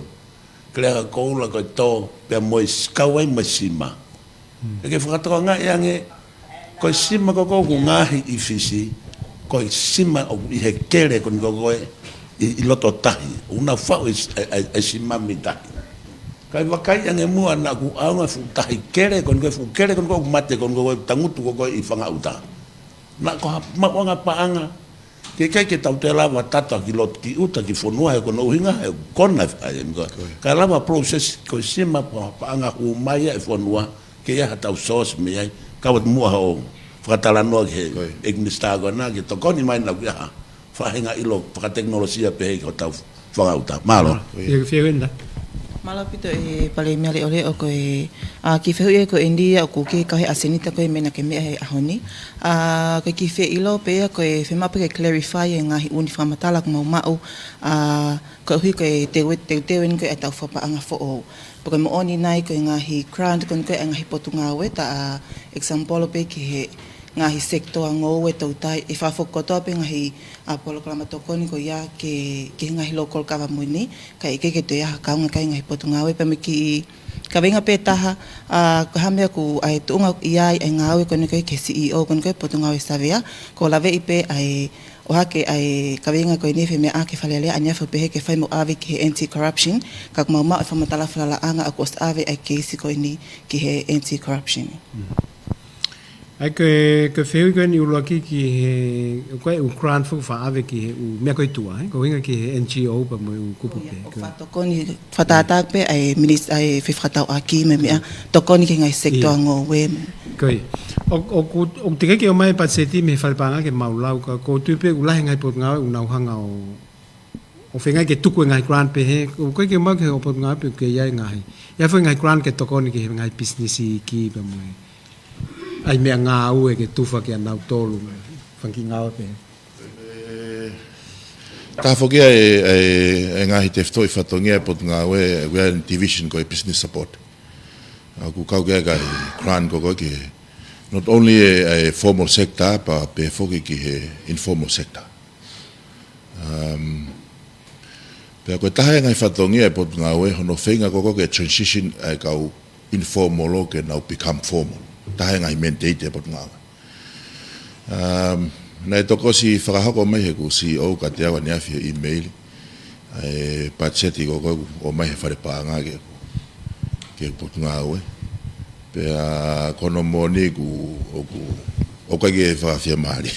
clear ko la ko to pe mo skawe masima ke fakato nga yange ko sima ko nga i fisi ko sima o i hekere ko i loto tahi una fa e sima mita kai wakai yange mua na ku anga fu tahi kere ko kere ko mate ko tangutu ko i fanga uta na ko ma nga paanga ke tau te lava tata ki lot ki uta ki fonua ko no hinga kona ka lava process ko sima paanga u mai e fonua ke ya tau sos me ai ka wat mua ho fatala no ke igmista go na ke to koni mai na ya fa hinga ilo fa teknologia pe ko tau fa uta malo e fienda Malo pito e pale miale ole o ko e ki fehu e ko India o ke ka he asenita ko e mena ke me e ahoni ko ki fe ilo pe ko e fe mape ke clarify e ngahi uniformatala ko mau ko hui ko e te wen ko e tau fa pa anga fo o porque mo oni nai ko ngahi grant ko ngahi potunga we ta example pe ki he ngahi sektor ngo we tau tai e fa fo ko to pe ngahi apolo klama to ko ni ko ya ke ngahi local government ni kai ke te ya ka ngahi ngahi potunga we pe me ki ka venga pe taha ko hame ku ai tunga ia ai ngawe ko ni ke CEO ko ni potunga we savia ko lave ipe ai o hake ai ka venga ko ni fe me a ke falele anya fe pe ke fai mo ave ke anti corruption ka ma ma fa matala fala anga akos ave ai ke si ko ni ki he anti corruption ai ke feu ko ni ulo ki ko u grant fu fa ave ki u me ko tua ko hinga ki NGO pa mo u kupu pe ko fa to ko ni fa ta pe ai minister ai fe fata aki me me to ko ni ke ngai sector ngo we ko o te ke o mai pa seti me fa pa nga ke maulau ka ko tu pe u la ngai pot nga u nau hanga o fenga ke tuku ngai grant pe he ko ke ma ke o pot nga pe ke ya ngai ya foi ngai grant ke to ko ni ke ngai business ki pa mo ai mea ngā au e ke tuwha ki anau tolu whanki ngā pe ka fokia e ngahi te ftoi fatongia pot ngā we division ko e business support ku kau ke ga grant ko ki not only a formal sector pa pe foki ki he informal sector pe ko tahe ngai fatongia pot ngā we hono whenga ko ke transition ai kau informal ke now become formal tahe ngai mentate pot ngā nei toko si whakahako mai he ku si o ka te awa ni awhi email pacheti ko o mai he whare pāngā ke pot ngā ue pe a kono moni ku o ka ke whakawhia maari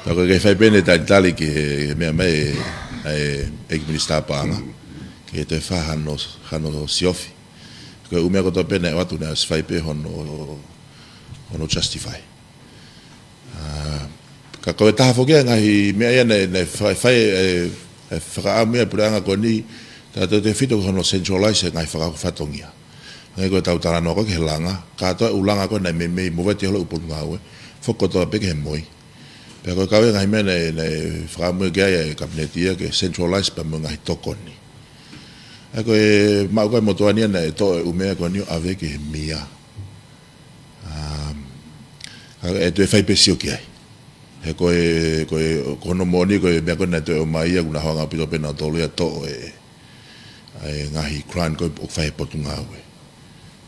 tako ke whai pene tali ke mea mai e minister pāngā ke te whahano siofi ko umea koto pene watu nea whai pe hono justify ka koe taha whokia ngahi mea ia ne whai whakaamea pureanga ko ni tato te whito hono centralize ngai whakawhatongia ngai koe tau tarano ko ke langa ka toa ulanga ko nei mei moweti holo upot ngawe whokotoa peke he moi pea koe kawe ngai mea nei whakaamea kia e kabinetia ke centralize pa mo ngai tokoni koe mau koe motoania nei to umea ko ni ave ke he mia e te whai pesio ki ai he kono moni koe mea koe nei te o mai ia kuna hoanga pito pena tolu ia to e ngahi kran koe o whai potu ngā ue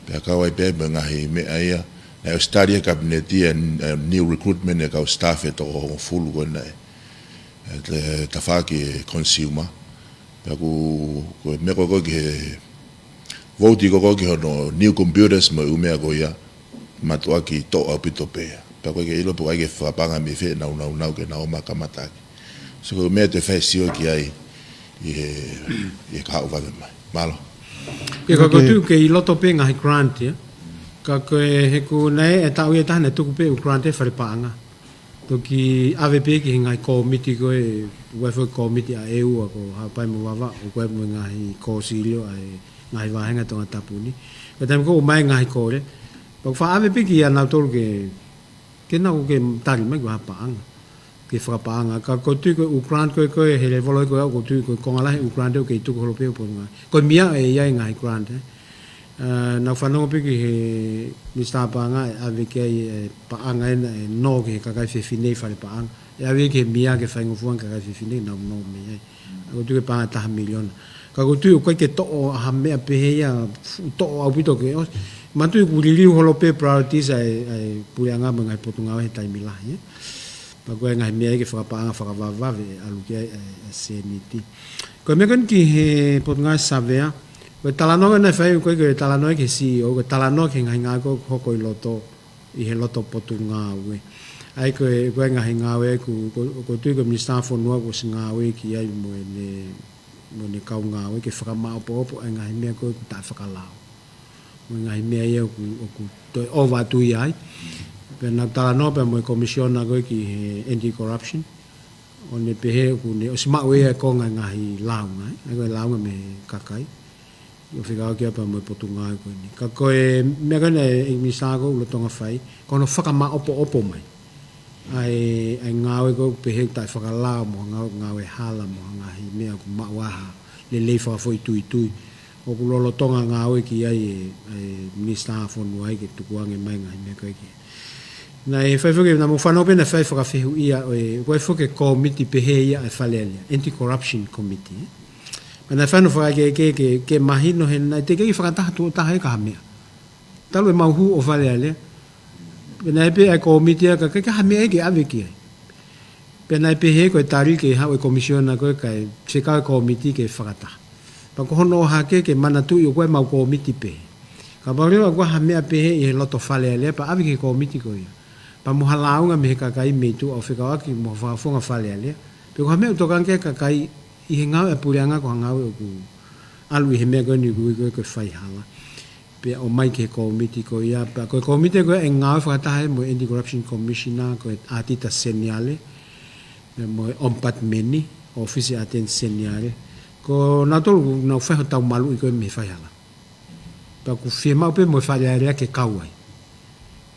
pea kawai pea me ngahi mea ia nei o stadia kabineti new recruitment e kau staff e to o fulu koe nei ta whaki consumer pea koe mea koe ki he voti koe ki hono new computers mo umea koe ia matua ki to au pito pea pa koe ke ilo po ai ke whapanga me whe nau ke nau makamataki so koe mea te whai sio ki ai i ka au wawe mai malo e ka koe tu ke i loto pe ngahi grant ia ka koe he ku nei e tau ia tahane tuku pe u grant e whare paanga toki AVP ki ngai komiti ko e wefo komiti a EU ko ha pai mo wawa o ko mo ngai ko silio ai ngai vahenga tonga tapuni ko tam ko mai ngai ko le pa fa AVP ki ana tol ke na ko ke tali mai ko pa ang ke fra pa ang ka ko tu ko Ukraine ko hele volo ko tu ko ngala Ukraine ko tu ko pe po ngai ko mia e ya ngai Ukraine na whanau piki he Mr. Panga avike paanga no ke kakai whiwhinei whare paanga e avike mia ke whaingofuan kakai whiwhinei na no me ako tu ke panga taha miliona kako tu koe ke to'o aha mea pehea to'o au pito ke os matu ku liliu holope priorities ai pureanga mga potunga he taimilahi pa koe ngai mea ke whakapaanga whakavavave alu ke seniti koe mekan ki he potunga savea ko talano na fai ko ke talano ke si o talano ke nga ko hoko i loto I he loto potunga we ai ko nga nga we ko tu ko minister for no ko singa we ki ai mo ne ka nga we ke fra ma po nga me ko ta fra la mo nga me ye ko to over tu ai pe na talano pe mo commission na ko ki anti corruption on ne pe ko ne o sma we ko nga hi la nga ko la me kakai yo fica aqui para mo potunga ko ni ka ko e me ga ne misa ko lo tonga fai ko no faka ma opo mai ai ngawe ko pe he ta faka la mo ngawe hala mo nga hi me ko ma wa le fa foi tu o ko lo tonga ngawe ki ai misa fo no ai ke tu ko nge mai nga me ko ki na e fai foke na mo fa no pe na fai faka fe ia ko foke committee pe he ia e falelia anti corruption committee Mana whanu ke mahino he nai te kei whakataha tu taha e kaha mea. Talo e mauhu o whale alea. Pena e pe e komitia ka ke kaha mea e ke awe ki ai. Pena e pe he koe tari ke hau e komisiona koe kai se kawe komiti ke whakataha. Pa ko hono o hake ke mana tu i o koe mau komiti pe. Ka paurewa koe ha mea pe he i he loto whale alea pa awe ke komiti koe. Pa muhalaunga me he kakai me tu au whikawaki mo whaafunga whale alea. Pe ko ha mea utokanke kakai I he ngau e pureanga ko ngau e ku alu I he mea koe ni kui koe whai hala. Pe o mai ke komiti ko ia. Pa koe komiti koe e ngau e whakatahe mo Anti-Corruption Commissioner koe Atita Seniale. Mo Ompat Meni, Office Aten Seniale. Ko natolu na wheho tau malu I koe me whai hala. Pa ku whiemau pe mo whai area ke kauai.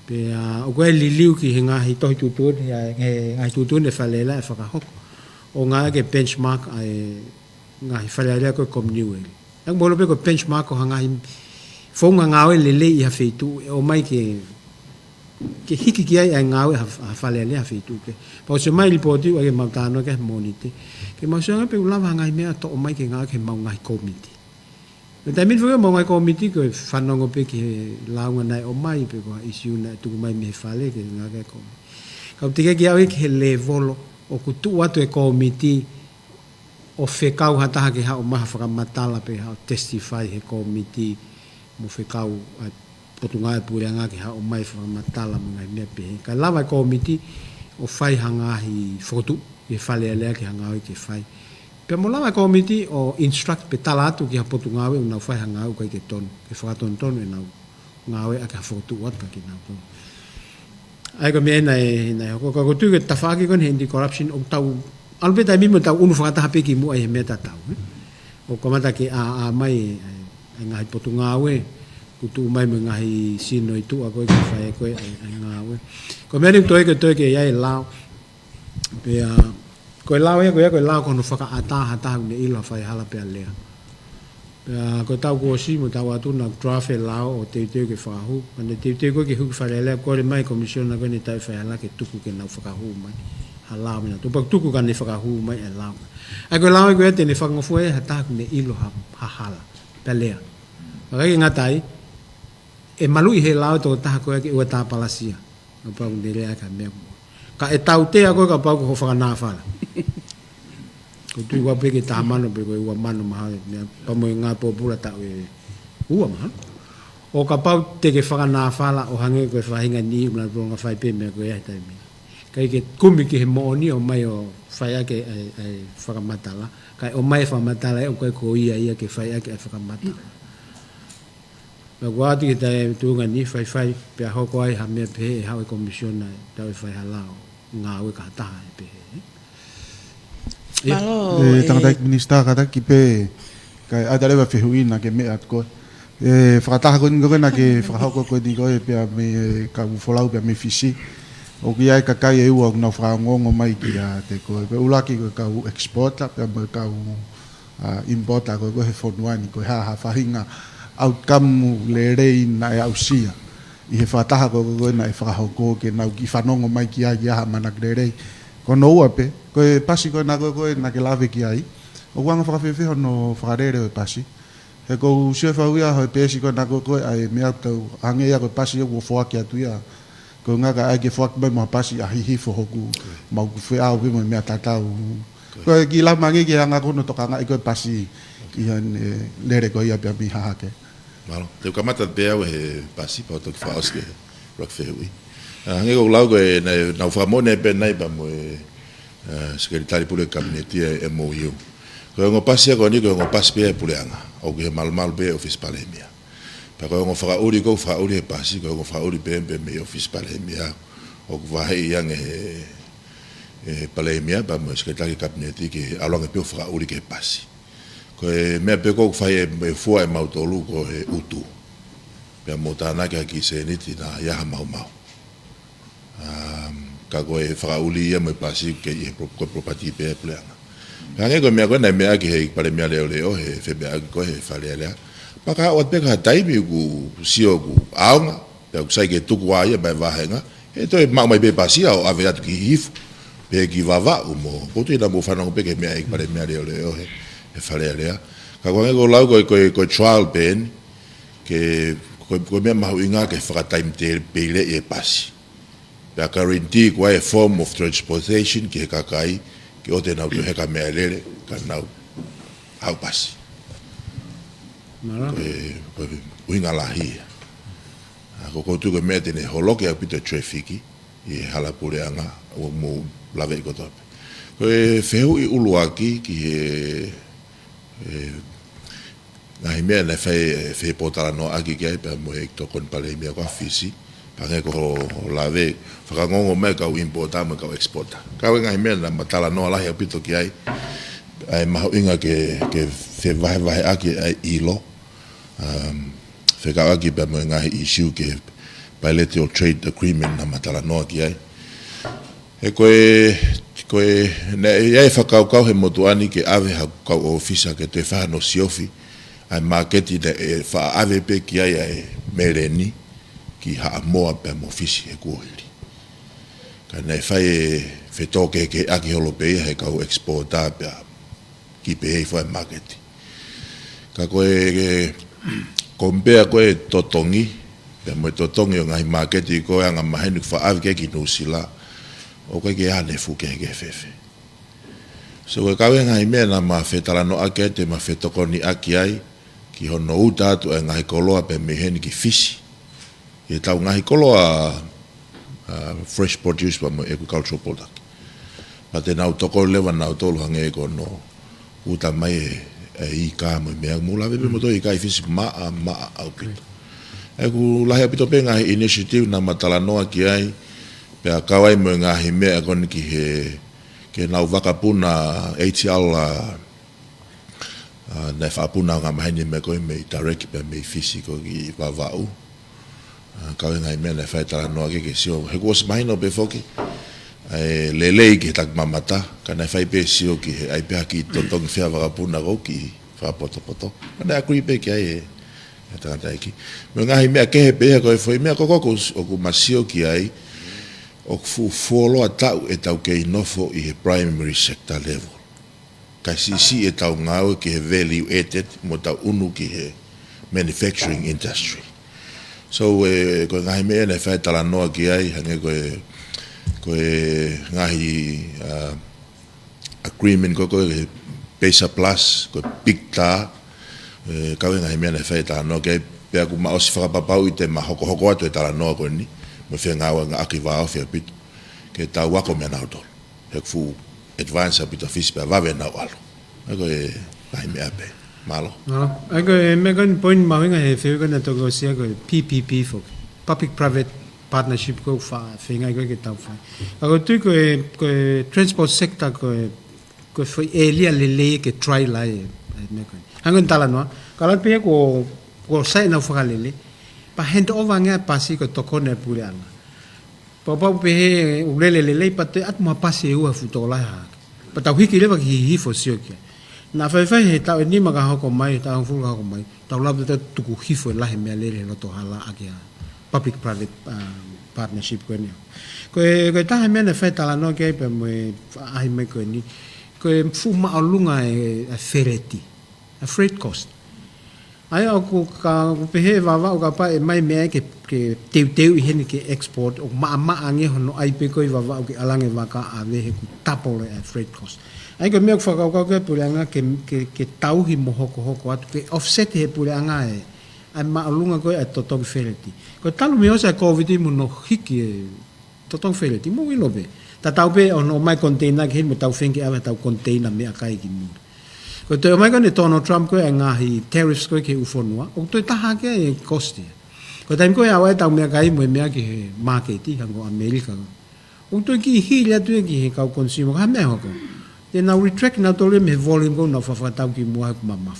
Pe o koe liliu ki he ngahi tohi tutun, ngahi tutun e whalela e whakahoko. O ngā ke benchmark ai ngā hi whalearea koe komniu e. Ang molo pe ko benchmark o ngā hi whaunga ngāwe lele I ha wheitu o mai ke hiki ki ai ngāwe ha whalearea ha wheitu ke. Pa o se mai ripoti o ke mautano ke monite. Ke mausianga pe ulawa ngā hi mea to o mai ke ngā ke mau ngā hi komiti. Me tai min whaka mau ngā hi komiti ko whanongo pe ki launga nai o mai pe ko issue na tuku mai me whale ke ngā ke komiti. Kau tika ki au ke he levolo o ku tu atu e komiti o whekau hataha ke hao maha whakamatala pe hao testify he komiti mo whekau potunga e pureanga ke hao mai whakamatala mga mea pe he. Ka lawa e komiti o whai hangahi whotu ke whale alea ke hangawi ke whai. Pe mo lawa e komiti o instruct pe tala atu ki ha potunga e unau whai hangawi kai ke tonu. Ke whakaton tonu e nau ngawe a ke ha whotu watu ki nau tonu. Ai ko me nai ko tu ke tafaki kon Anti Corruption o tau albe tai mimo tau unu fata hape ki mu ai meta tau o komata ke a mai ngai potunga we kutu mai me ngai sino itu a ko ke fai ko ai ngawe ko me ni to ke ai lao pe ko lao e ko lao ko no faka ata ne ilo fai hala pe alea ko tau ko si mo tau atu na draft lao o te ke fahu ane te ko ke hu fare le ko mai commission na ko ni tai fa la ke tuku ke na fahu mai hala me to pak tuku kan ni fahu mai lao ai ko lao ko te ni fa ngofu e hata ne ilo ha hala pelea ga ngatai e malu I he lao to ta ko ke o ta palasia no pa un dele ka me ka e tau te ko ka pa ko fa na fa ko tu wa pe ke ta mano pe ko wa mano ma pa mo nga po pula ta we ua ma o ka pa te ke fa na fala o hange ko fa hinga ni na ko nga fa pe me ko ya ta mi kai ke kumi ke mo ni o mai o fa ya ke ai fa matala kai o mai fa matala o ko ia ke fa ya ke fa matala na guati ke ta tu nga ni fa pe ho ko ai ha me pe ha ko commission na ta fa halao ngā ue ka taha e pe. Malo Tangata minister kata ki pe kai ada lewa whihuina ke mea ko. Whakataha koe ngore na ke whakahauko koe ni koe pia me ka ufolau pia me fisi. O ki ai ka kai e ua na whakangongo mai ki a te koe. Pe ulaki koe ka u exporta pia me ka u importa koe koe he whonuani koe ha whahinga outcome le rei na e au sia. I he whataha koe na e whakahauko ke nau ki whanongo mai ki a ki aha manak le rei. Ko no ua pe, koe pasi koe na ke lawe ki ai. O wanga whakawhiwhiho no whakarere o pasi. He kou sio whauia hoi pēsi koe na koe ai mea tau angea koe pasi o whaki atu ia. Koe ngaka ai ke whaki mai maha pasi a hihifo hoku mau ku whea o wimo mea tatau. Koe ki lau mangi ki hanga kono toka ngai koe pasi i han lere koe ia pia mi hahake. Malo, te kamata pea o he pasi pa o toki whaoske rak whehui. Hange kou lau koe nau whamone pe nai pa mo sekretari pule kabineti e MOU. Koe ngo pasi ako ni koe ngo pasi pea puleanga. O ke malmal pe office palemia. Pa koe ngo whakauri kou whakauri he pasi, koe ngo whakauri pe me office palemia. O ku wahei yang e palemia pa mo sekretari kabineti ke alonga pe whakauri ke pasi. Koe mea pe kou whai e fua e mautolu ko he utu. Pea mo tāna ki se niti na yaha mau mau. Ka koe whakauli ia mo pasi ke i he propati pe puleanga. Hange koe mea koe nai mea ki he pare mea leo leo he whebea ki koe he whalea lea. Paka o te ka taimi ku sio ku aonga, pea ku sai ke tuku aia mai wahenga, he toi mau mai pe pasi au ave atu ki hifu, pe ki wawa umo, koto ina mo whanongo pe ke mea ki pare mea leo leo he whalea lea. Ka koe ko lau koe trial pen, ke koe mea mahu inga ke whakataimi te peile e pasi. Pea ka rinti koe e form of transportation ki he kakai, ki o te nau tu heka mea lere, ka nau hau pasi. Koe uinga lahi. Ko koutu koe mea tene holoke au pita trafiki, i hala pureanga, o mo lawe i kotope. Koe whehu i uluaki ki ngahi mea na whai potara no aki ki ai, pia mo e tokon pale mea kua fisi, pange ko lawe, whakangongo mea kau importa mo kau exporta. Kau ngahi mea na matala no lahi au pito ki ai, ai maho inga ke whewahe aki ai ilo, whekau aki pia mo ngahi issue ke bilateral trade agreement na matala no ki ai. E koe na iai whakaukau he motuani ke ave kau o ofisa ke te whahano siofi, ai marketi na e wha ave pe ki ai ai mereni ki haa moa pe mo fisi e kuohiri. Ka nei whai e whetoke ke aki holo pe he kau exporta pe ki pe hei whai marketi. Ka koe kompea koe totongi, pe mo totongi o ngahi marketi koe anga mahenu wha ave ke ki nusila, o koe ke ane fuke ke fefe. So koe kawe ngahi mea na ma whetalano ake te ma whetokoni aki ai, ki hono uta atu e ngahi koloa pe meheni ki fisi. I tau ngahi koloa fresh produce pa mo agricultural product. Pa te nau toko lewa nau tolu hange e kono uta mai e i ka mo mea mula wepe mo to i ka i fisi maa au pito. E ku lahi apito pe ngahi initiative na matalanoa ki ai, pe a kawai mo ngahi mea koni ki he ke nau wakapuna ATL na whapuna ngā mahini me koe me tareki pe me fisi ko ki wawau. Kawai ngai mea na whaitara noa ke sio. He kuos mahino pe foki. Lelei ki tak mamata. Ka na whai pe sio ki he ai pea ki totongi whea wakapuna ko ki whapoto. Ka na akuri pe ki ai e tangata iki. Me ngahi mea kehe pe koe foi mea kokoko o ku masio ki ai o ku fuoloa tau e tau ke inofo i he primary sector level. Ka sisi e tau ngau ki he value added mo tau unu ki he manufacturing industry. So koe ngahi mea ne whai tala noa ki ai hange koe ngahi agreement koe Pesa Plus, koe Picta, kawe ngahi mea ne whai tala noa ki ai pea ku ma osi whakapapau i te ma hoko atu e tala noa koe ni me whea ngawa ngā aki wāo whea pitu ke tau wako mea nau tolu hek fu advance apito fisi pia wawe nau alo. Ako e ngahi mea pe, malo. Ako e mea koni point mawinga he whiu kana toko sia ko PPP fok, Public Private partnership ko fa finga ko ke tau fa ko tu ko transport sector ko foi elia le ke try lai me ko hangon tala no kala pe ko sai na fa le pa hand over nga pasi ko tokone puleanga papa pe ulele pa te at ma pasi u fu to la ha pa tau hiki le ba hi fo sio ke na fa he tau ni ma ka ko mai tau fu ka ko mai tau la te tu ku hi fo la he me le lo to hala agia public private partnership ko ni ko ta me na fa tala no ke pe mo ai me ko ni ko fu ma alunga e fereti a freight cost ai aku ka pe he va ka pa mai me ke teu i hen ke export o ma ange hono ai pe ko va ke alange va ka ave he ku tapo le freight cost ai ko me fa ka ke pulanga ke tau hi mo hoko atu ke offset he pulanga e ai ma alunga ko e totong fereti ko talu me osa covid mo no hiki totong fereti mo ilobe ta tau pe ono mai container ke mo tau fenke ave tau container me akai ki mo ko te mai ko ni tono Trump ko nga hi tariffs ko ke ufonua o to ta ha ke cost ko taim ko ya wa tau me kai mo me ke market ti hango America o to ki hi la tu ki ka consumer ha me ho ko te na retract na to le me volume ko na fa tau ki mo ha mama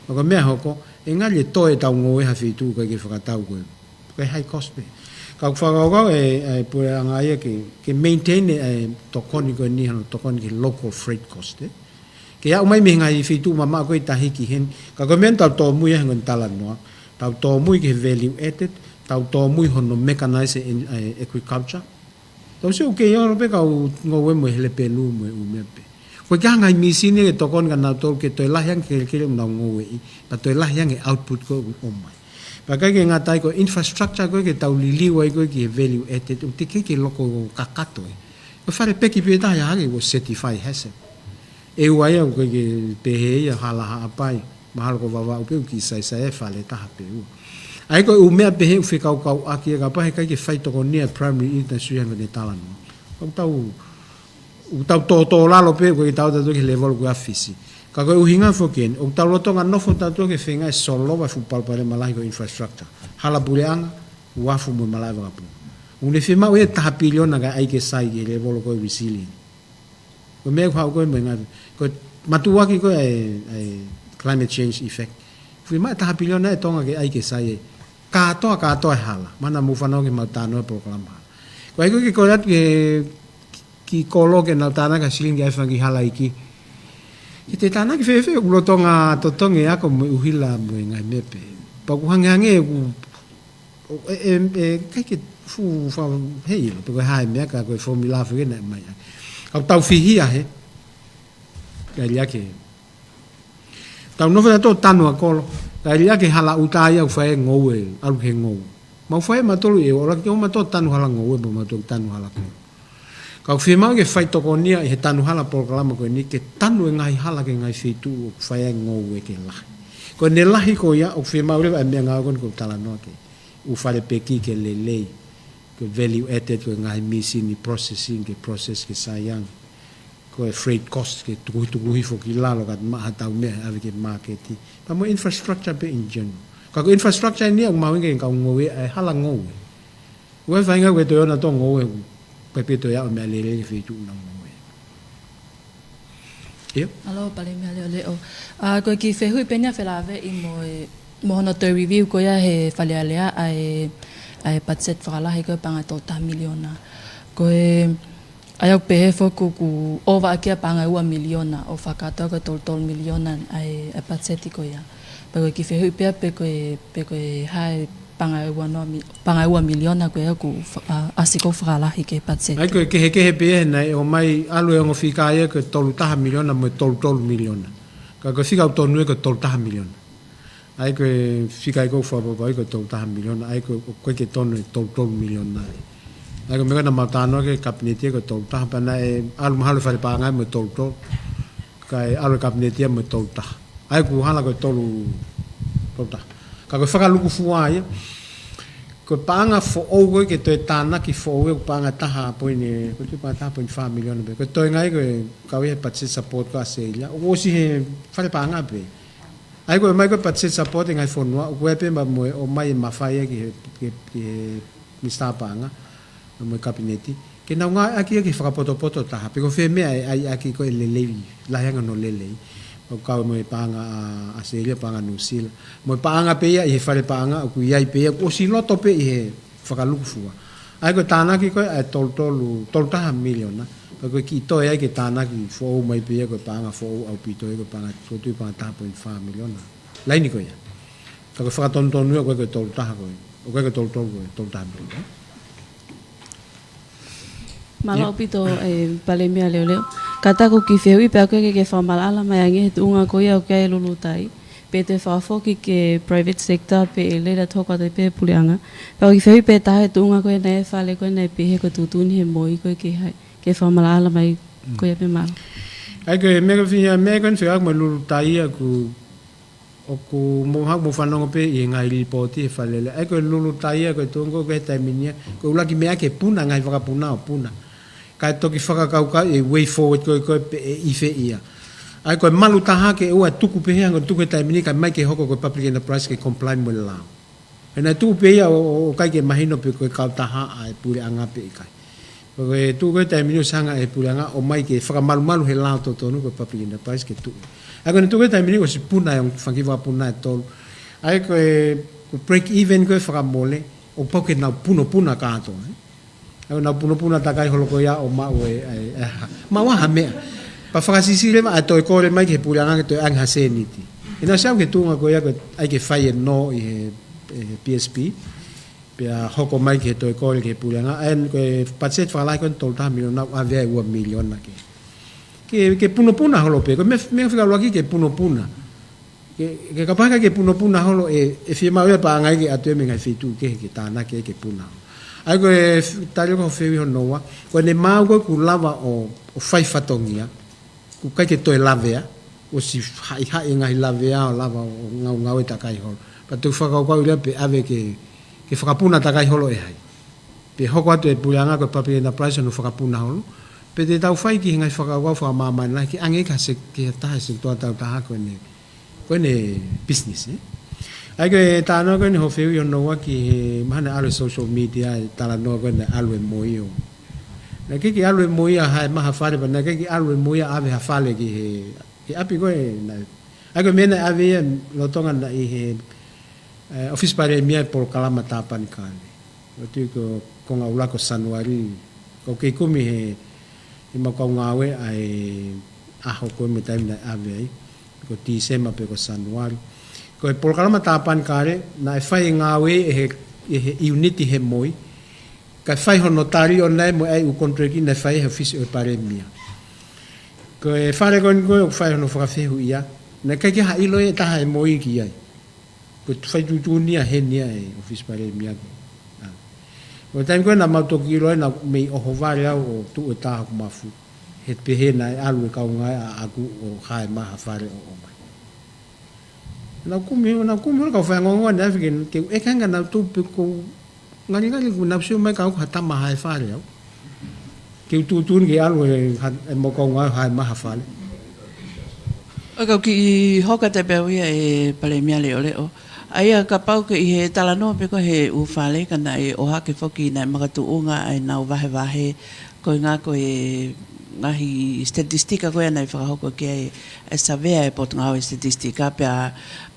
ko me ho ko e nga le to e tau ngo e ha fitu ko ke fa tau ko high cost pe ka fa ko e pu nga ye ke maintain to koni ko ni han to koni local freight cost ke ya mai me ngai fitu mama ko ta hiki hen ka ko men tau to mu ye ngon tala no tau to mu ke value added tau to mu hono mechanized agriculture to se o ke yo pe ka ngo we mo hele pe lu mo u me pe ko ga ngai mi sini ke to kon ga na to ke to la yang ke no ngo we pa to la yang output ko o mai pa ka ke ngatai ko infrastructure ko ke tau lili wa ko ke value added o te ke loko kakato ko fare pe ki pe ta ya ke wo certify hase e waya ko ke pe he ya hala ha pai mahal ko baba upe ki sai fale ta ha pe u ai ko u me pe he fi ka aki ka pa ka ke fai to ko ni primary industry en de talan ko tau to la lo pe ko tau to ke level ko afisi ka ko u hinga fo ken o tau lo to nga no fo ta to ke finga solo ba fu pal pare malai ko infrastructure hala buleanga wa fu mo malai ba pu un le fima we ta piliona ga ai ke sai ke level ko resilient ko me ko me nga ko matua ki ko ai climate change effect fui ma ta piliona e tonga ke ai ke sai ka to hala mana mu fano ke matano programa ko ai ko rat ke ki kolo ke na tana ka siling ga fangi hala iki te tana ke fe ulo tonga to tonge ya ko uhila mo ngai mepe pa ku hangange ku kai ke fu fa hei lo ko hai me ka ko formula fe na mai au tau fihi he kai ke tau no fa to tanu akolo kai ke hala utai au fa ngowe au ke ngowe ma fa ma to e ora ke ma to tanu hala ngowe ma to tanu hala ko ka firma ke fai to konia he tanu hala programa ko ni ke tanu ngai hala ke ngai fitu fa ngowe ke la ko ne lahi ko ya o firma le ba me nga ko tala no ke u fa le peki ke le ko value added ko ngai missing ni processing ke process ke sayang ko freight cost ke tu hi fo ki la lo kat ma ta me ave ke market pa mo infrastructure be in general ka ko infrastructure ni ang mawin ke ka ngowe hala ngowe we fa nga we to na to ngowe pe pe to ya me le fi tu na ngowe alo pale me le o ko ki fe hui penya fe la ve i mo no to review ko ya he fale alea ai budget fala he ko panga to ta miliona ko ai pe he fo ku over kia panga 1 miliona o fakato ko tol miliona ai budget ko ya pe ko ki fe hui pe ko hai panga 1 miliona ko ya ku asiko fala he ke budget ai ko ke pe na o mai alu e ngo fika ye ko tol ta miliona mo tol miliona ka ko fika to no ko tol ta miliona ai ko fika ko fo ba ko tol ta miliona ai ko ke ton tol miliona ai ko me na matano ke kabinete ko tol ta pa na alu mahalo fa pa nga mo tol kai alu kabinete mo tol ta ai ko hala ko tol ta ka ko fa lu ku fuai ko panga fo o ke to tana ki fo o panga ta ha po ni ko ti pa ta po 5 milion be ko to ngai ko ka we pa support ka se ya o si he fa le panga be ai ko mai ko pa support ngai fo no ko pe ma mo o mai ma fa ye ki Mr. Panga mo kabineti ke na nga aki ki whakapoto taha pe ko fe me ai aki ko lelei lahanga no lelei o ka mo panga a Australia panga New Zealand mo panga pe ia i fare panga ku ia pe o si loto pe i whakalukufua ai ko tāna ki ko e tol taha miliona pa ko ki to ia ki tāna ki fo mai pe ko panga fo au pito ko panga so tu panga 1.5 miliona lai ni ko ia ka ko whakatontonua ko tol taha ko o ko tol taha miliona Malo pito pale mea leo. Kata ko ki feui pe ko ke fa malala mai ange tunga ko ia ko ai lulutai. Pe te fa foki ke private sector pe le da thoko te pe pulianga. Pa ki feui pe ta he tunga ko nei fa le ko nei pe he ko tutuni he moi ko ke fa malala mai ko ia pe mal. Ai ke me ko fia me ko fia mo lulutai ku o ku mo ha mo fanongo pe i ngai ripoti fa le ai ko lulutai ko tungo ko ta minia ko ula ki me ke puna ngai fa puna puna. Kai toki whakakauka e way forward ko i fe ia. Ai koe malu taha ke ua tuku pe hea tuku e taimini kai mai ke hoko koe public enterprise ke comply mo le lao. E nai tuku pe ia o kai ke mahino pe koe kau taha a e pule anga pe i kai. Koe tuku e taimini o sanga e pule anga o mai ke whakamalu he lao totonu koe public enterprise ke tuku. Ai koe tuku e taimini o si puna e whankiwa puna e tolu. Ai koe break even koe whakamole o pau ke nau puna kato. Au na puna takai holoko ia o mau ma wa hame pa fakasisi le ma to ko le mai ke pulanga ke to ang haseniti ina sa ke tunga ko ia ko ai ke fai no i PSP pe hoko mai ke to ko le ke pulanga en ko patset fa la ko tol ta miliona ave 1 miliona ke puna holo pe ko me fika lo ki ke puna ke kapaka ke puna holo e fima ia pa ngai ke atu me ngai fitu ke tana ke puna ai ko tali ko fewi honoa ko ne mau ko ku lava o fai fatongia ku kai ke to lavea o si hai ngai lavea o lava o ngau ta kai hol pa tu fa ko ile pe ave ke fakapuna ta kai holo e hai pe hoko atu e pulanga ko papi na price no fakapuna holo pe te tau fai ki ngai fakau fa mama na ki ange ka se ke ta se to ta ko ne business ai ke tano ko ni ho feu yo no ki mana alo social media tala no ko na alo moyo na ki alo moyo ha ma ha fale ba na ki alo moyo ave ha fale ki api ko na ai ko mena ave lo tonga na i office pare mia por kalama tapan kan o tu ko nga ula ko sanuari ko ke kumi he ma ko ngawe ai a ho ko me time na ave ko ti sema pe ko sanuari ko por kalama tapan kare na fai ngawe e unity he moi ka fai ho notario na mo ai u contract na fai he office pare mia ko e fare kon ko fai no fa fe ia na ka ki ha ilo e ta ha moi ki ai ko fai tu nia he nia e office pare mia ko time ko na ma to ki lo na me o hovare o tu ta ko mafu he pe he na alu ka nga aku o khai ma ha fare o na kumi ka fa ngongo na fikin ke e kanga na tu ko ngani ku na psu mai ka ko hata ma hai fa le ke tu ke alu e mo ko nga hai ma ha fa le o ki hoka te pe e pale mia le o ai ka pau ke he talano pe ko he u fa le kana e o ha ke foki na makatu unga ai na vahe ko nga ko e ngahi statistika ko na fa hoko ke e savea e pot ngau statistika pe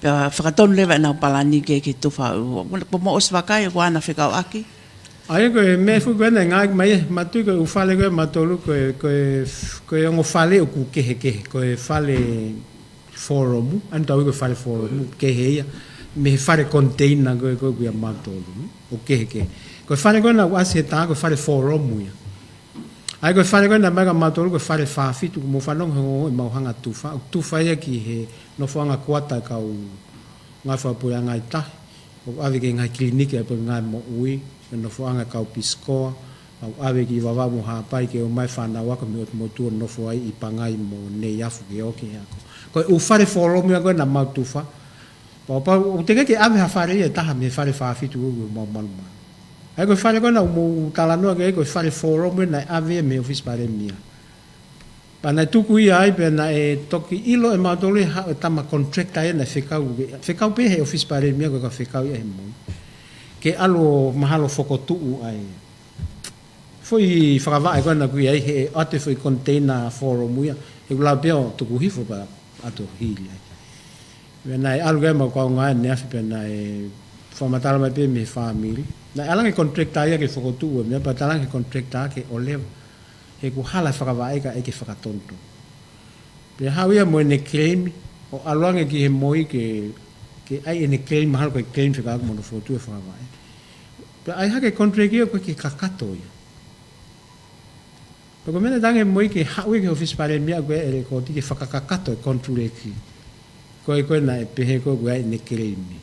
whakaton lewa na palani ke tuwha. Po mo oswakai ko ana whikau aki? Ai ko me fu ko na ngai mai matu ko ufale ko matolu ko ngo fale o ku ke ko fale forum anta ko fale forum ke he me fale container ko ya matolu o ke ko fale ko na wase ta ko fale forum ya ai ko fale ko na maga matolu ko fale fa fitu mo fanong ho mo hanga tufa ya ki he no fanga kuata ka u nga fa pu nga ta o ave ke nga clinic e po nga mo ui no fanga ka pisko au ave ki va mo ha pai ke o mai fana wa ko mo tu no fo ai i pangai mo ne ya fu ke o ke ya ko u fare forum ya ko na ma tufa pa o te ke ave ha fare e ta me fare fa fitu mo mo ai ko fare ko na mo talano ke ko fare forum na ave me office pare mia pana tuku ia ai pe na e toki ilo e matole ha tama contract ai na fekau pe he office pare mia ko ka fekau ia mo ke alo mahalo fokotu ai foi whakawai koe na kui ai he ate foi container forum ia e kula peo tuku hifo pa ato hili ai wena e alu gai mau kau ngai ne afi pena e whamatala mai pe me family na alange contracta ia ke fokotu me pa talange contracta ke olewa he ku hala whakawai ka e ke whakatonto pe hawia mo ne claim o aluange ki he moi ke ai ene claim mahalo ke claim whakawai mo no fotu e whakawai pe ai hake contract ia koe ke kakato ia Pako mena tange moi ke hawe ke office pare mia koe e ko ti ke whakakakato e control ki. Koe na e pehe koe koe ne keremi.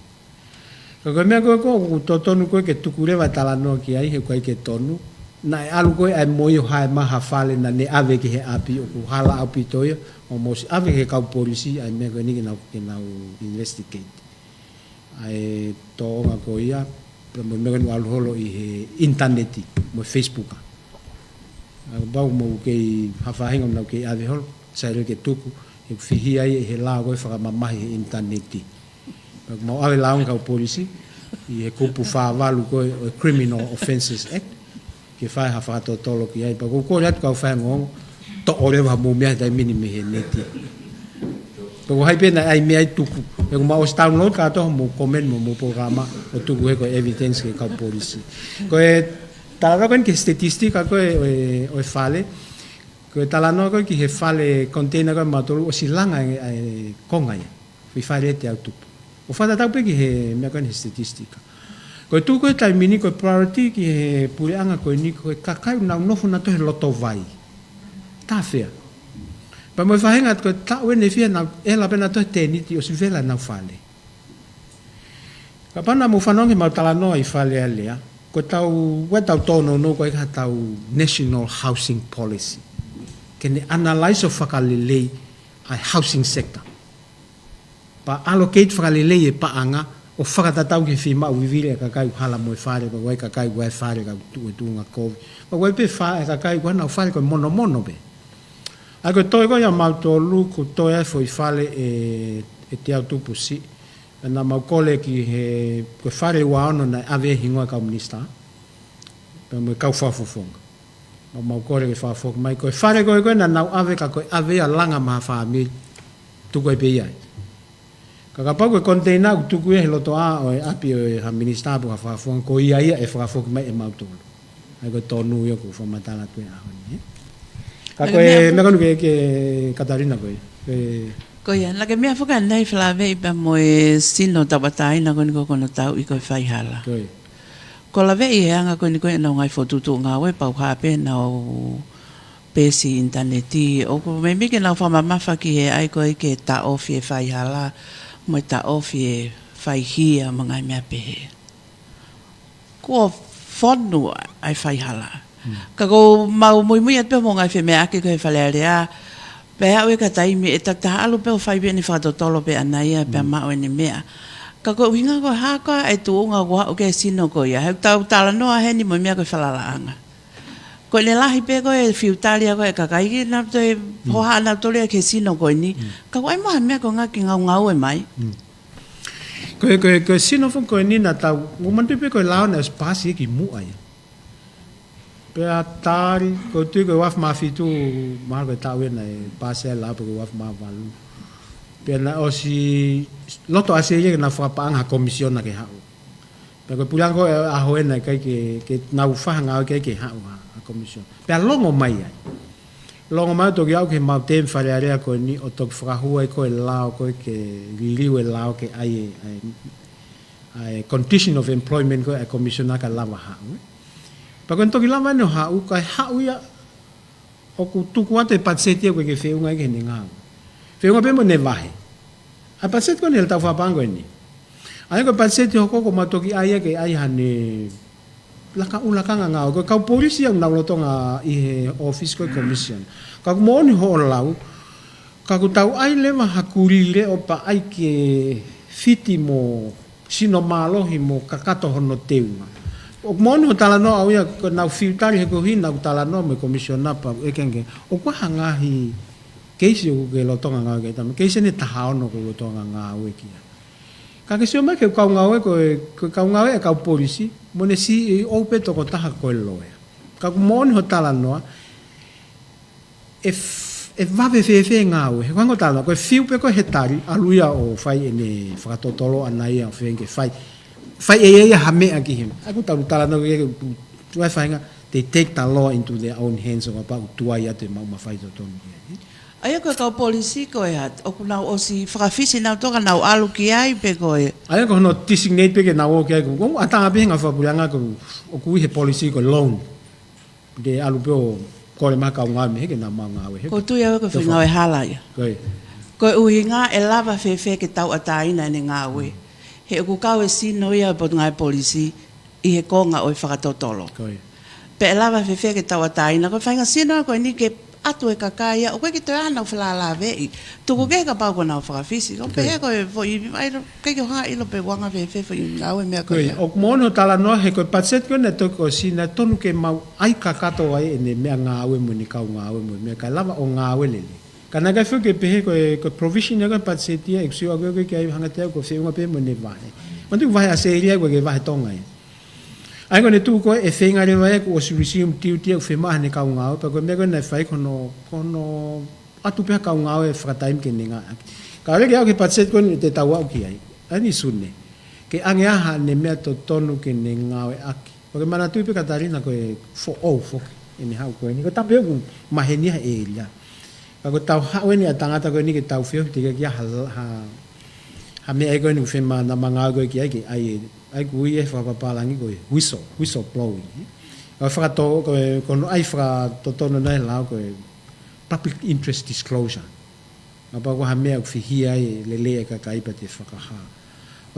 Kako mea koe ko totonu koe ke tukurewa talanoa ki ai he koe ke tonu. Na e alu koe ai moi o hae maha whale na ne ave ke he api o ku hala api toia. O mosi ave ke kau polisi ai mea koe ni ke nau investigate. Ai toonga koe ia. Mo mea koe nu alu holo i he interneti. Mo Facebook a. Bau mo ke hafahinga mo ke ave hol sai ke tuku e fihi ai he la go fa mamahi interneti mo ave la ka polisi e kupu fa valu ko criminal offences act ke fa hafa to tolo ki ai pa ko lat ka fa ngong to ore va mo mia dai mini me neti to hai pe na ai me ai tuku e mo download ka to mo comment mo programa o tuku ko evidence ke ka polisi ko Talano kan ke statistika ko o fale ko talano ko ki he fale container ko matolu o silanga e konga ia fi fale te autu o fata tau pe ki he me kan statistika ko tu ko tai mini ko priority ki he puanga ko ni ko kakai na no funa to loto vai ta fea pa mo fahenga ko ta we ne fia na ela pena to teniti o sivela na fale kapana mo fanonge ma talano i fale alea ko tau tono no ko ka tau national housing policy ke ne analyze of whakalelei ai housing sector pa allocate whakalelei e pa anga o whakatatau ki whima uivile ka kai hala mo whare ka wai ka kai wai whare ka tu nga ko pa wai pe whare ka kai wana whare ko mono be a ko toi ko ya mauto lu ko toi foi fale e te autu pusi na mau kole ki he ko whare wa ono na ave hingoa ka minista pe mo kau fafofonga mau kole ki fafok mai ko whare ko na nau ave ka ko ave a langa ma fami tu ko pe ia ka ka pau ko container tu ko he loto a o api o ha minista po fafong ko ia e fafok mai e mau tolo ai ko tonu yo ko fomatala tu a honi ka ko me ko ke Katarina ko Ko ia, la ke mea whaka nei whalawei pa mo e sino tawatai na koni ko kono tau i koe whaihala. Ko la wei e anga koni koe na ngai whotutu ngā we pau hape na o pesi interneti. O ko me mike na whamamafa ki he ai koe ke ta ofi e whaihala mo e ta ofi e whaihia mga mea pehe. Ko whonu ai whaihala. Ka ko mau mui at pe mo ngai whemea ake koe whalearea pe au e ka taimi e takta alu pe o whaibe ni whakatotolo pe anaia pe mao e ni mea. Ka ko winga ko haka e tu unga kua o ke sino ko ia. Heu tau tala noa he ni mo mea koe whalalaanga. Ko le lahi pe ko e fiutalia ko e kakaiki na to e poha na tole ke sino ko ni. Ka ko ai moha mea ko ngaki ngau e mai. Ko sino fun ko ni na tau ngumantu pe ko lao na spasi ki mu ai. Pe atari ko tu ko waf mafitu mal ko tawe na pase la ko waf ma valu pe na osi loto ase ye na fa pa nga komisión na ke ha pe ko pulang ko a hoe na kai ke na ufa nga ke ha a komisión pe longo mai longo mai to ya ke ma tem fa area ko ni o to fra hu ko lao ko ke liwe lao ke ai condition of employment ko a komisión na ka lava ha Pakon toki lama no hau kai hau ia o ku tuku ate patseti ko ke feunga ke ninga. Feunga pe mo ne vai. A patset ko ne tau fa pango ni. Ai ko patseti ko matoki ai ke ai hane laka ulaka nga ko ka polisi ang nauloto nga i office ko commission. Ka mo ni ho lau ka ku tau ai lema hakurire o pa ai ke fiti mo sino malo hi mo kakato hono teunga. O mono talano au ia na filtari he ko hina talano me komisiona pa e kenge o ko hanga hi keisi o ke lotonga nga ke tam keisi ne tahao no ko lotonga nga we kia Ka ke sio mai ke kau ngawe ko kau ngawe e kau polisi mo ne si o pe to ko taha ko loya. Ka ku mon ho tala noa e vave fe ngawe he kwango tala ko fiu pe ko hetari aluia o fai ene fakatotolo anai a fe ke fai e ha me aki him. Aku tala no ke tu fai nga they take the law into their own hands o pa tua ia te mau mafai to ton. Ai ko ka polisi ko hat o kuna o si frafisi na to na alu ki ai pe ko e. Ai ko no designate pe ke na o ke ko ata be nga fa bulanga ko o ku he polisi ko loan de alu pe o ko le maka nga me ke na manga we. Ko tu ia ko finga we hala ia. Ko uhinga e lava fe ke tau ataina ne nga we. He ku ka we sino ia po nga polisi i he konga o whakatotolo. Pe lava fe ke tau ataina ko whainga sino ko ni ke atu e kakaia o koe ki te ana o whalala vei. Tuku ke ka pau ko na o whakawhisi. O pe he ko e fo i ai ke ke ha ilo pe wanga fe fo i ngau e mea ko ia. O mono tala no he ko patset ko na to ko sina tonu ke mau ai kakato ai ene mea ngau e mo ni kau ngau e mo mea ka lava o ngau e lele. Kana ka fu ke pe ko provision ka patset ia exio ko ke ai hanga te ko se unga pe mo ne vai. Mantu vai a seria ko ke vai tonga ia. Ai ko ne tu ko e fenga re vai ko si resume tiu tiu fe ma ne ka ngau pa ko me ko na fai kono atu pe ka ngau e fra time ke ninga ka re ke patset ko te tawa ki ai ani sunne ke ange ha ne me to tonu ke ninga e aki ko mana tu pe ka tarina ko e fo ene ha ko ni ko ta pe ku maheni ha e ya ka ko tau ha weni atanga ta ko ni ke tau fe te ke ya ha me ai ko ni fe ma na manga ko ki ai ku ie fa papalangi ko whistle blowing fa to ko no ai fra to no na la ko public interest disclosure apa ko ha me ku fi hi ai le ka kai pa te fa ka ha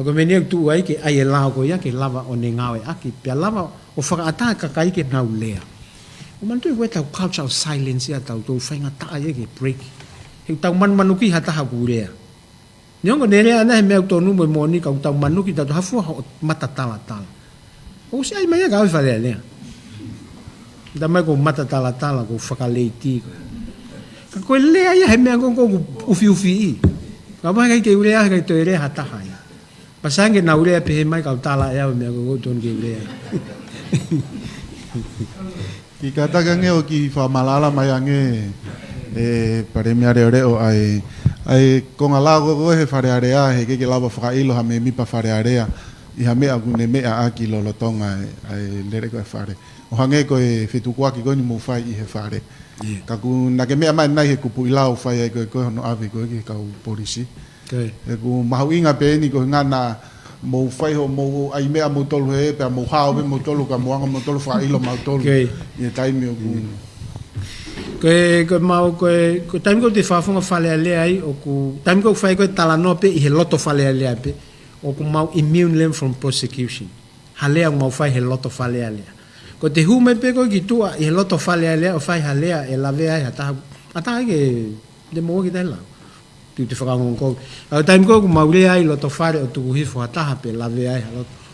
ko me ne tu ai ke ai la ko ya ke lava o ne ngawe aki pe lava o fa ata ka kai ke na ulea o man tu we ta culture of silence ya ta to fa nga ta ai ke break he ta man manuki hata ha ku lea Nyongo nere ana me autonu mo moni ka uta manu ki ta hafu mata tala. O se ai mai ga fale le. Da mai ko mata tala ko fakaleiti. Ka ko le ai me ko ufi. Ka ba ga ke ure ga to ere hata hai. Pasange na ure pe mai ka tala ya me ko ton ke ure. Ki kata gange o ki fa malala mai ange pare mi are o ai con alago go he fare area he ke lava fra ilo ha me mi pa fare area i ha me agune me a aki lo tonga ai lere ko fare o hange ko e fitu kwa ki go ni mo fai i he fare ka ku na ke me mai nai he ku pu ila o fai ko no ave ko ki ka polisi e ku mau inga pe ni ko ngana mo fai ho mo ai me mo tolu he pe mo ha o mo tolu ka mo mo tolu fa ilo mo tolu i tai mi ku ko mau ko time ko te fafonga fale ale ai o ku time ko fai ko talano pe i he loto fale ale pe o ku mau immune them from prosecution hale ang mau fai he loto fale ale ko te hume pe ko ki tu i he loto fale ale o fai hale e la ve ai ata ke de mo ki dela tu te fanga ko time ko mau le ai loto fale o tu hi fo ata pe la ve ai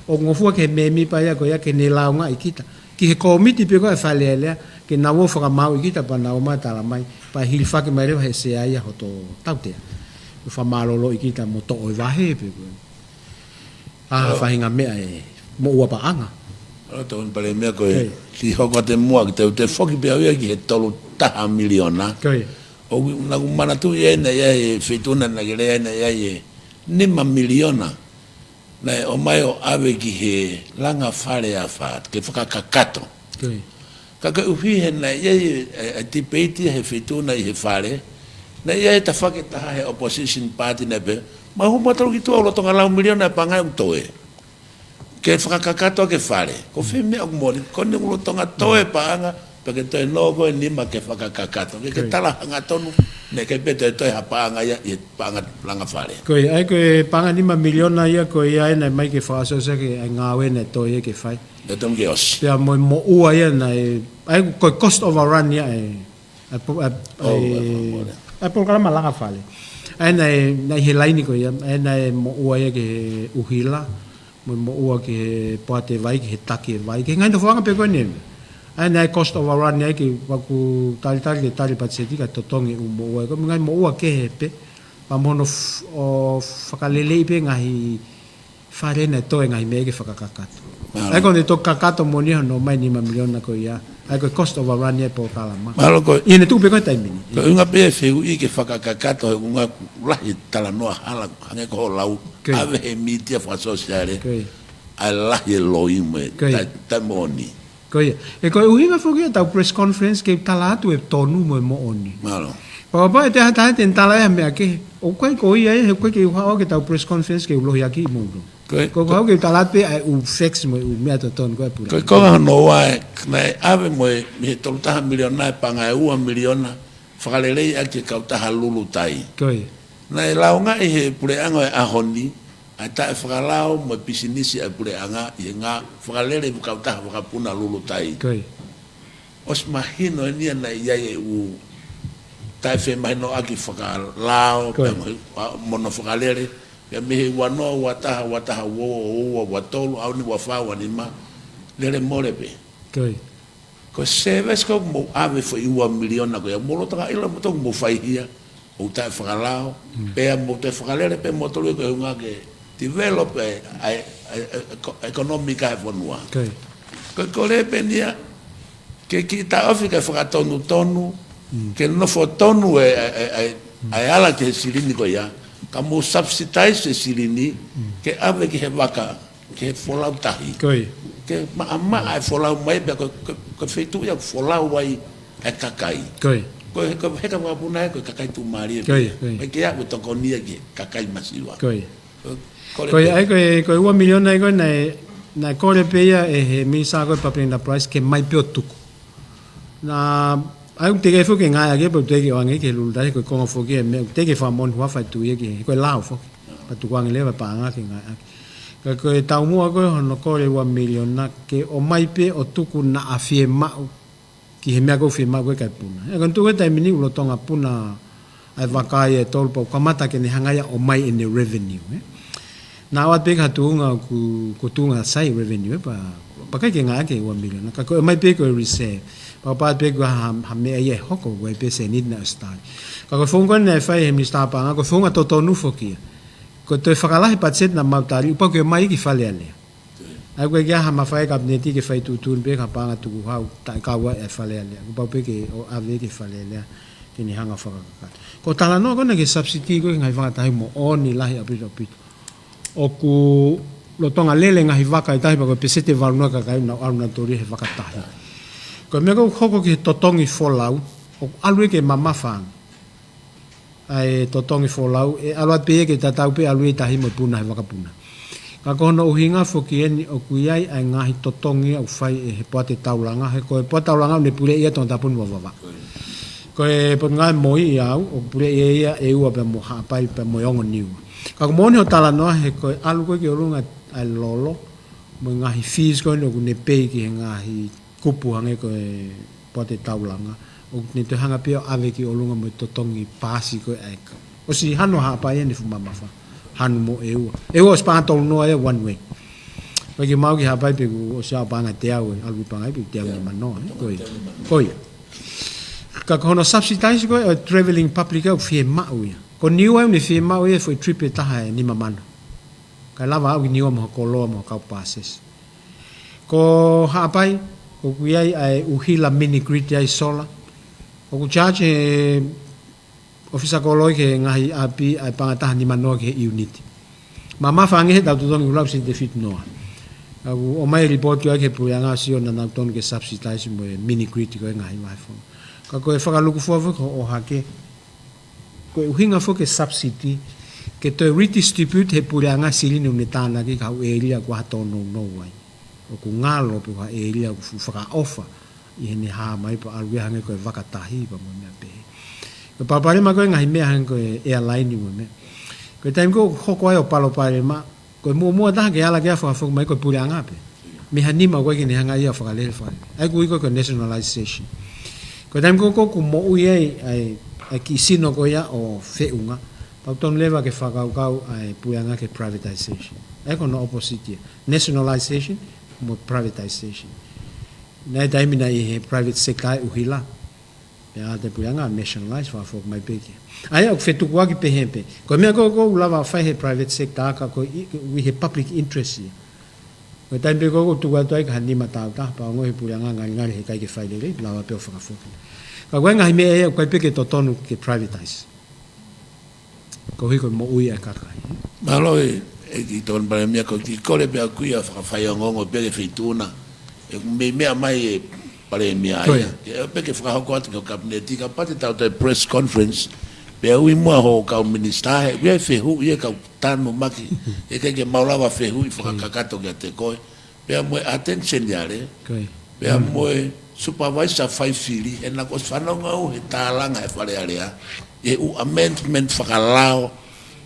o ngofu ke me mi pa ya ko ya ke ne la nga ikita ki he komiti pe ko fale ale ke na wo faka mau kita pa na o mata la mai pa hil fa ke mai he se ai ho to taute o fa malolo kita mo to o va he pe fa hinga me ai mo ua pa anga o to un pale me ko si ho ko te mo ke te foki pe ai ki tolu ta miliona o na mana tu ye na ye fituna na gele na ye ni ma miliona na o mai o ave ki he langa fare a fa ke faka kakato kaka uhi he na ye te peiti he fituna i he fare na ye ta fake ta he opposition party na be ma ho matro ki to lo tonga la miliona pa nga toe ke faka ke fare ko fe me o mo ko ne lo tonga toe pa nga pe ke to no go ni ma ke faka kakato ke tala nga tonu ne ke pe to ha pa nga ya pa nga langa fare ko ai ko pa nga ni ma miliona ya ko ya na mai ke fa so se ke nga we ne to ye ke fai de tom geos ya mo ua ya na ai ko cost overrun ya ai programa langa fale ai na he laini ko ya ai na mo ua ya ke uhila mo ua ke pate vai ke taki vai ke ngai to fanga pe ko ni ai na cost overrun ya ke waku tali patseti ka totongi mo ua ko ngai mo ua ke pe pa mono o fakalele pe ngai fare na to ngai me ke whakakakato. Ai ko ne to kakato moni no mai 5 miliona ko ia. Ai ko cost of run e po kalama. Malo ko ia ne tu pe ko taimini. Ko unga pe feu I ke whakakakato unga lahi tala noa hala hange ko lau ave he media fa sociale. Ai lahi loi me ta moni. Ko ia. E ko uhinga foki ta press conference ke tala tu e tonu mo oni. Malo. Papa te hata te tala e me ke o ko ia he ko ke ha ke ta press conference ke lo ya ki mo. Ko ke tala pe ai u fix mo u me to ton ko pura. Ko no wa na ave mo me to ta miliona panga e 1 miliona whakalelei ake kautaha lulu tai. Koi. Na launga he pureanga e ahoni a ta whakalao mo pisinisi e pureanga I nga whakalele kautaha wakapuna lulu tai. Koi. Os mahino nia na iai e u tai whe mahino aki whakalao mono whakalele ya mehe wanoa wataha wo watolu au ni wafawa ni ma lele morepe. Koi. Ko seves ko mo ave fo 1 miliona ko ya molo taka ila mo tong mo fai hia o ta whakalao pe mo te whakalere pe mo tolu ko unga ke develop economica e fonua ko le penia ke ki ta ofika whakatonu tonu ke no fo tonu ala ke silini ko ya ka mo subsidize silini ke ave ke waka ke folau tahi ke ma ai folau mai be ko feito ya folau wai e kakai ko heka wa puna ko kakai tu mari e ke ya to konia ke kakai masiwa ko ai ko 1 miliona ko na ko le peia e mi sa ko papel na price ke mai pe tuku na ai un tege fo ke nga ke po tege o nge ke lulda ko ko fo ke me tege fa mon wa fa tu ye ke ko lao fo pa tu kwang le pa nga ke nga ko tau mua ko no ko le 1 miliona ke o mai pe o tuku na afie ma ki he mea ko fi ma ko ka puna e kon tu ko tai mini ulo tonga puna ai vakai e tol po kamata ke ni hanga ya o mai in the revenue na wa pe ka tunga ku tunga sai revenue pa ka ke nga ke 1 miliona ka ko mai pe ko reserve pa pe ko ha me ye hoko we pe se ni na start ka ko fongo ne fa he mi sta pa ko fonga to nu foki ko te whakalahi patset na mautari upa ko mai ki whale alea. Ai koe kia hama whae kabineti ke whai tūtūn pe ka panga tuku hau tai kaua e whale alea. Upa pe ke o ave ke whale alea ke ni hanga whakakakat. Ko tala noa kona ke subsidi koe ngai whakatahi mo oni lahi apito apito. O ku lo tonga lele ngahi waka i tahi pa koe pesete varunua kakai na aruna tori he whakatahi. Ko mea kou hoko ke totongi wholau o alue ke mamawhanga. Ai totongi folau e alwa pe ke tatau pe alui tahi mo puna he wakapuna ka kono uhinga foki eni o kuiai ai ngahi totongi au fai e he poate taulanga he ko poate taulanga ne pule ia ton tapun wawa ko e po ngai moi au o pule ia e ua pe mo hapai pe mo yongo niu ka mo ni o tala no he ko alu ko ke olunga ai lolo mo ngahi fees ko no ne pe ki ngahi kupu hange ko e poate taulanga o ne te hanga pia ave ki olunga mo totongi pasi ko ai o si hano ha pa ni fuma mafa hanu mo eu spa to no e one way ko ki mau ki ha pa pe o sa pa na te au alwi pa ngai pe te au ma no ko ka kono subsidize ko traveling public au fie ma u ko niu ai ni fie ma u e foi trip e taha ni mamano ka lava au niu mo ko lo mo ka passes ko ha pai ko kuiai ai uhila mini grid ai sola o ku charge ofisa koloi ke ngahi api ai pangata ni mano ke unit mama fange da tu dong ulap sin defit no o mai report ke puanga sio na ton ke subsidize mo mini grid ko ngahi mai fo ka ko fa lu ku fo o hake ko uhinga fo ke subsidy ke to redistribute he puanga silini unitana ke ka area ko hato no wai o ku ngalo pe ha area ku fa offer I ni ha mai pa alwe hange ko vakatahi pa mo me pe ko pa pare ma ko ngai me hange ko airline ni mo me ko time ko hoko ai o palo pare ma ko mo da ke ala ke fa mai ko puranga pe me hani ma ko ke ni hanga ia fa le fa ai ko ko nationalization ko time ko mo u ai ki sino ko ya o feunga pa ton leva ke fa kau ai puranga ke privatization ai ko no opposite nationalization mo privatization na dai mina I private sector uhila ya te puanga nationalize fa fo mai peke ai o fetu kwa ki pehempe ko me ko lava fa he private sector ka ko we he public interest ko tai pe ko tu wa tai ka ni mata ta pa ngo he puanga ngal he kai ke fa le lava pe fa fo ka kwa ngai me ko peke to tonu ke privatize ko hi ko mo ui ka kai malo e ki ton para mia ko ki kole pe aku ya fa yo ngo pe ke fituna e me mai pare mia ya pe ke fra ko at ko kabineti ka pati ta press conference pe ui mo ho ka minister e fe hu ye ka tanu maki e ke maula wa fe hu fa ka ka to te ko pe mo attention ya le pe mo supervisor fai fili e na ko fa no ngo he talanga e fale area e u amendment fa ka lao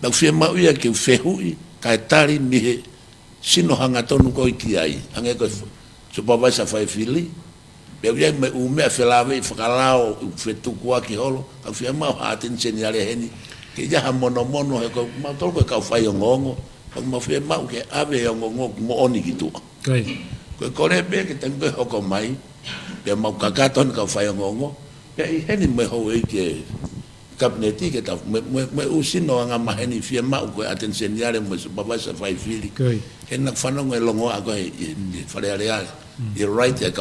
da fe ma ui ke fe hu ka tari mi sino hanga tonu ko ki ai anga ko supervisor fai fili pe ia me u me felave fakalao u fetu kwa ki holo ka fia ma attention ya le heni ke ja mono mono e ko ma tol ko ka fai ngongo ko ma fia ma ke ave ngongo mo oni ki tu ko le be ke tengo ko mai pe ma ka ka ton ka fai ngongo pe heni me ho e ke kabineti ke ta me u sino nga ma heni fia ma ko attention ya le mo baba sa fai fili en na fano ngelongo ago e fale ale you're right ya ka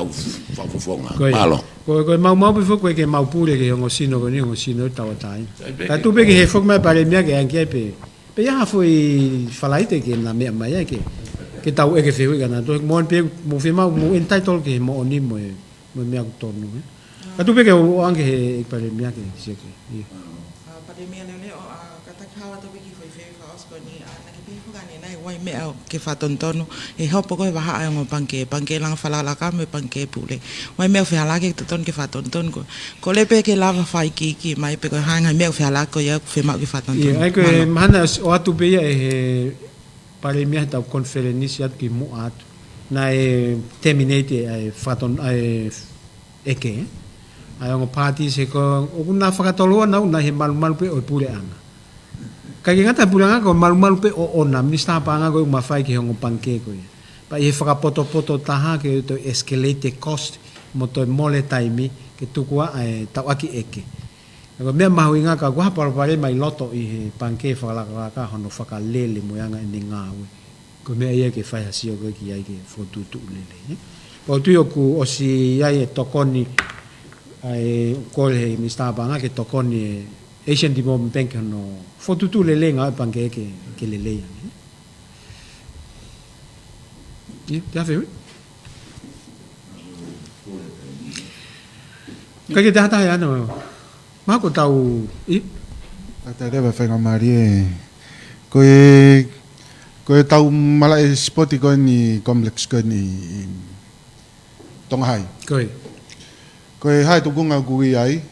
fonga malo ko mau pe fo ke mau pure ke ngo sino ko ni ngo sino tawa tai ta tu pe ke he fo mai pare mia ke anke pe ya foi falaite ke na me mai ke tau e ke fe ga na to mo pe mo fe mau mo entitled ke mo ni mo mia ko tonu ta tu pe ke o anke he pare mia ke se ke pare mia le o kata kawa to pe ki foi fe fa os ko ni na ke pe fo ga ni nai wai me ke fa tontonu e hopo ko va ha ngo panke lang fala la ka me panke pule wai me fa la ke ton ke fa tonton ko le pe ke lava fai ki mai pe ko hanga me fa la ko ya fe ma ke fa tonton ai ko mana o atu pe e pare mia ta conferencia ki mu at na e terminate ai fa ton ai eke ai ngo party se ko una fa tolo na he mal pe o pule ana kaya ngata pulang ako malu pe o na minista pa nga ko mafai ki ngo panke ko pa e fa poto taha ke to escalate cost moto mole taimi ke tu kwa ta aki eke ko me ma huinga ka kwa pa pare mai loto i panke fa la ka hono fa ka lele mo yanga ni ngawe ko me ye ke fa sio ko ki ai ke fotu tu lele o tu yo ku o si ai tokoni ai ko le minista pa nga ke tokoni Asian Development Bank no fotu tu lele nga panke ke lele ya fe ka ke data ya no ma ko tau ata deva fa ngamarie ko tau mala spot ko ni complex ko ni Tonghai ko hai tu kunga ku ai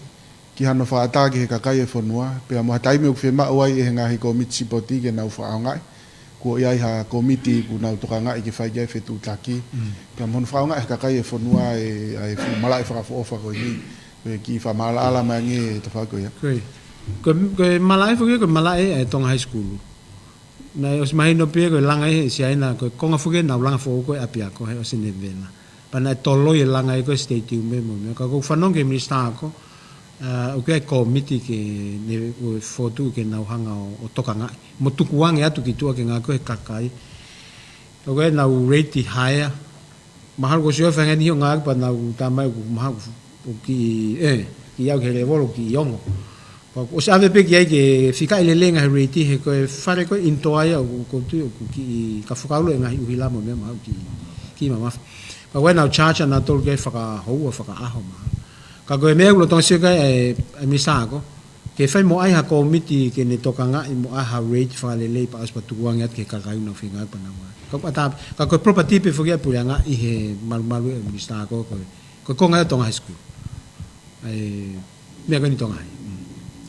ki hano fa ataki ka kai fonua pe mo tai me fe ma wai e nga hi komiti poti ke na fa nga ko ia ha komiti ku na to nga ki fa ge fe tu taki pe mo fa nga ka kai fonua e ai fu mala fa fo ko ni ki fa mala ala ma ngi to fa ko ya ko mala fo ko mala e tong high school na os mai no pe ko langa e si ai na ko nga fu ke na langa fo ko apia ko he os ne vena pa na tolo e langa e ko state me mo ka ko fa non ke minista ko o ke komiti ke ne o fotu ke na hanga o toka nga mo tukuang ya tu ki tu ke nga ko kakai o ke na rate higher mahal ko sio fa ngani nga pa na ta mai ku mahal o ki ki ya ke le volo ki yongo o sa ave pe ki ai ke fika ile lenga rate he ko fare ko into ai o ko tu ki ka fokalo nga hi hila mo me ma ki mama pa when now charge na tol ke fa ho fa aho ma ka go me lo tong se ka e mi sa ko ke fai mo ai ha komiti ke ne toka nga mo a ha rate fa le pa as patuang yat ke ka ka no finga pa na ka ata ka ko property pe fogia pu nga i he mal mi sa ko nga tong high school ai me ga ni tong ai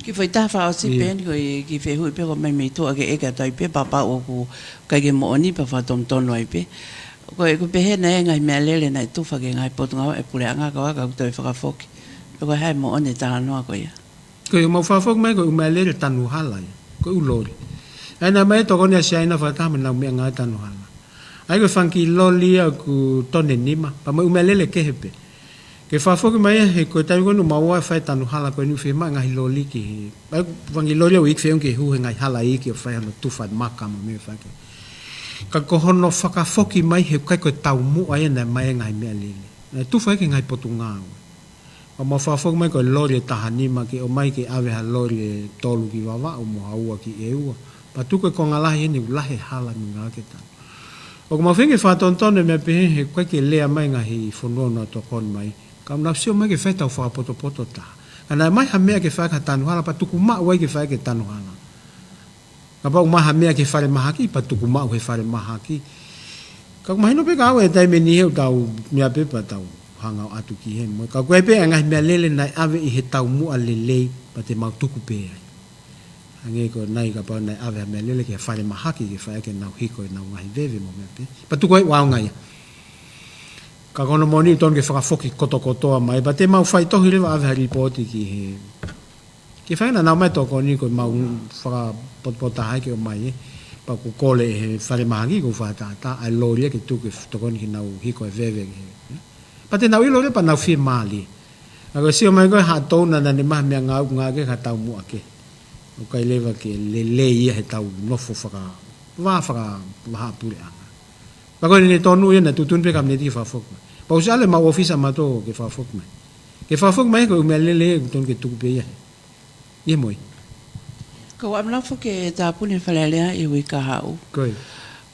ki foi ta fa o si pen ko ki fe hu pe ko mai me to ke e ka tai pe papa o ku ka ke mo ni pa fa tom ton noi pe ko pe he na nga me le na tu fa ke nga po nga e pu nga ka to fa foki ko hai mo ne ta no ko ya ko mo fa fok mai ko me le tanu hala ko u lori ana mai to ko ne sia ina fa ta me na me nga tanu hala ai ko fanki loli ku tone nima pa mo me le ke hepe ke fa fo ke mai he ko tai ko no maua fa tanu hala ko ni fe ma ngai loli ki ba wangi loli o ik fe ke hu ngai hala i ki fa no tu fa maka mo me fa ke ka ko hono faka foki mai he kai ko tau mu ai na mai ngai me lele tu fa ke ngai potunga o ma fa fo mai ko loli tahani ma ke o mai ke ave ha loli tolu ki wawa o mo haua ki e ua pa tu ko ngala he ni lahe hala ni nga ke ta o ma fengi fa tonton me pe he kai ke le mai ngai fono no to kon mai kam na sio mai ke feta o fa poto ta ana mai ha me ke fa ka tanu hala pa tu ku ma wai ke fa ke tanu hala ka ba ma ha me ke fa le mahaki pa tu ku ma ke fa le mahaki ka mai no pe ka we dai me ni he tau mi a pe pa tau hanga atu ki he mo ka kwe pe ngai me lele nai ave I he tau mu alele pa te mau tuku pe ange ko nai ka pa nai ave me lele ke fa le mahaki ke fa ke nau hiko nau ngai veve mo me pe pa tu ko wa ngai ka kono moni ton ke fa foki koto mai ba te mau fai to hile va ave report ki he ke fa na mai to ko ni ko mau fa pot hai ke mai pa ku kole he fa le mahaki ko fa ta ai lo le ke tu ke to ko ni nau hiko veve pa te nau ilo le pa nau fi mali ako sio mai ko ha to na ni ma me nga ke ka tau mu ake o kai leva ke le ia he tau no fo fa va pure anga pa ko ni tonu ia na tutun pe kam ne ti fa fok pa usale ma office ma to ke fa fok mai ko me le ton ke tu pe ia ye moi Ko amna fo ke ta puni falelea I wi ka hau. Koi.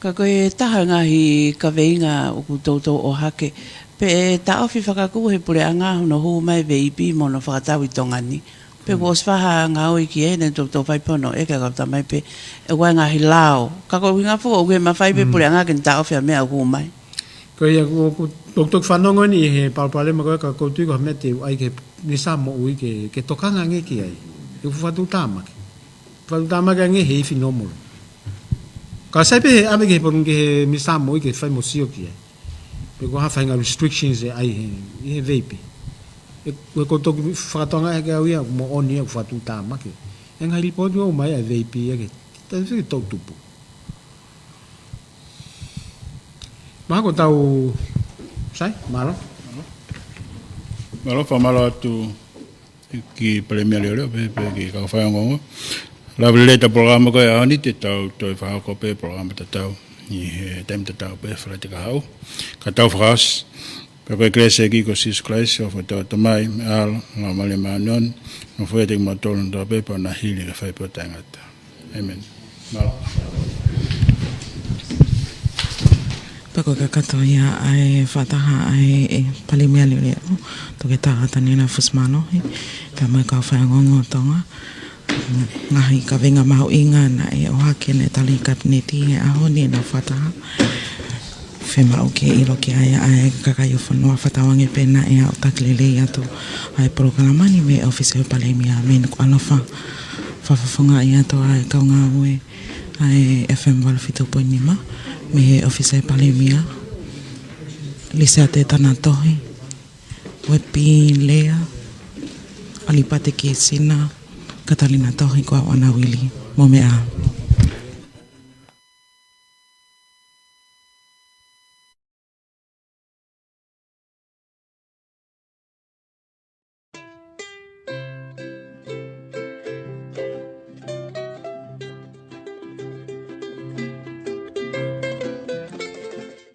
Ka koe taha ngahi ka veinga o ku tautou o hake. Pe ta ofi whakaku he pure anga hono hu mai veipi mono whakatawi tongani. Pe ko oswaha ngā oi ki e ne tautou whaipono e ka kauta mai pe e wai ngahi lao. Ka koe winga fo o koe ma whai pe pure anga ken ta ofi a mea hu mai. Koi ya ku tok whanongo ni he palpale ma koe ka koutu ko mete ai ke nisa mo ui ke tokanga nge ki ai. E ku whatu tamaki. Whatu tamaki nge hei whinomolo. Ka sai pe ame ke porun ke nisa mo ui ke whai mo sio ki ai. Pe ko ha whainga restrictions e ai he veipi. E ko tok whakatonga e ke au ia mo oni e ku whatu tamaki. E ngai ripoti o mai e veipi e ke ta tau tupu. Maha ko tau sai malo fa malo tu ki premia leo pe ki ka fa ngo la veleta programa ko ya ni te tau to fa ko pe programa te tau ni tem te tau pe fra te ka hau ka tau fras pe pe krese ki ko sis krese of to mai al la male manon no foi te matol ndo pe pa na hili ka fa pe tangata amen malo Pako kakato ia ai whataha ai e palimea leo to ke tāta nena fusmano ka mai ka whaingongo tonga ngahi ka venga maho inga na e o hake ne tali kabineti e aho ni na whataha whema o ke ilo ki ai kakai o whanua whatawangi pena e au taklele atu ai programani me ofise o palimea me nuku alofa whafafunga i ato ai kaunga ue ai FM 102.5 me office palemia lisa te tana tohi wepi lea alipate ke sina Catalina tohi ko ana wili mo mea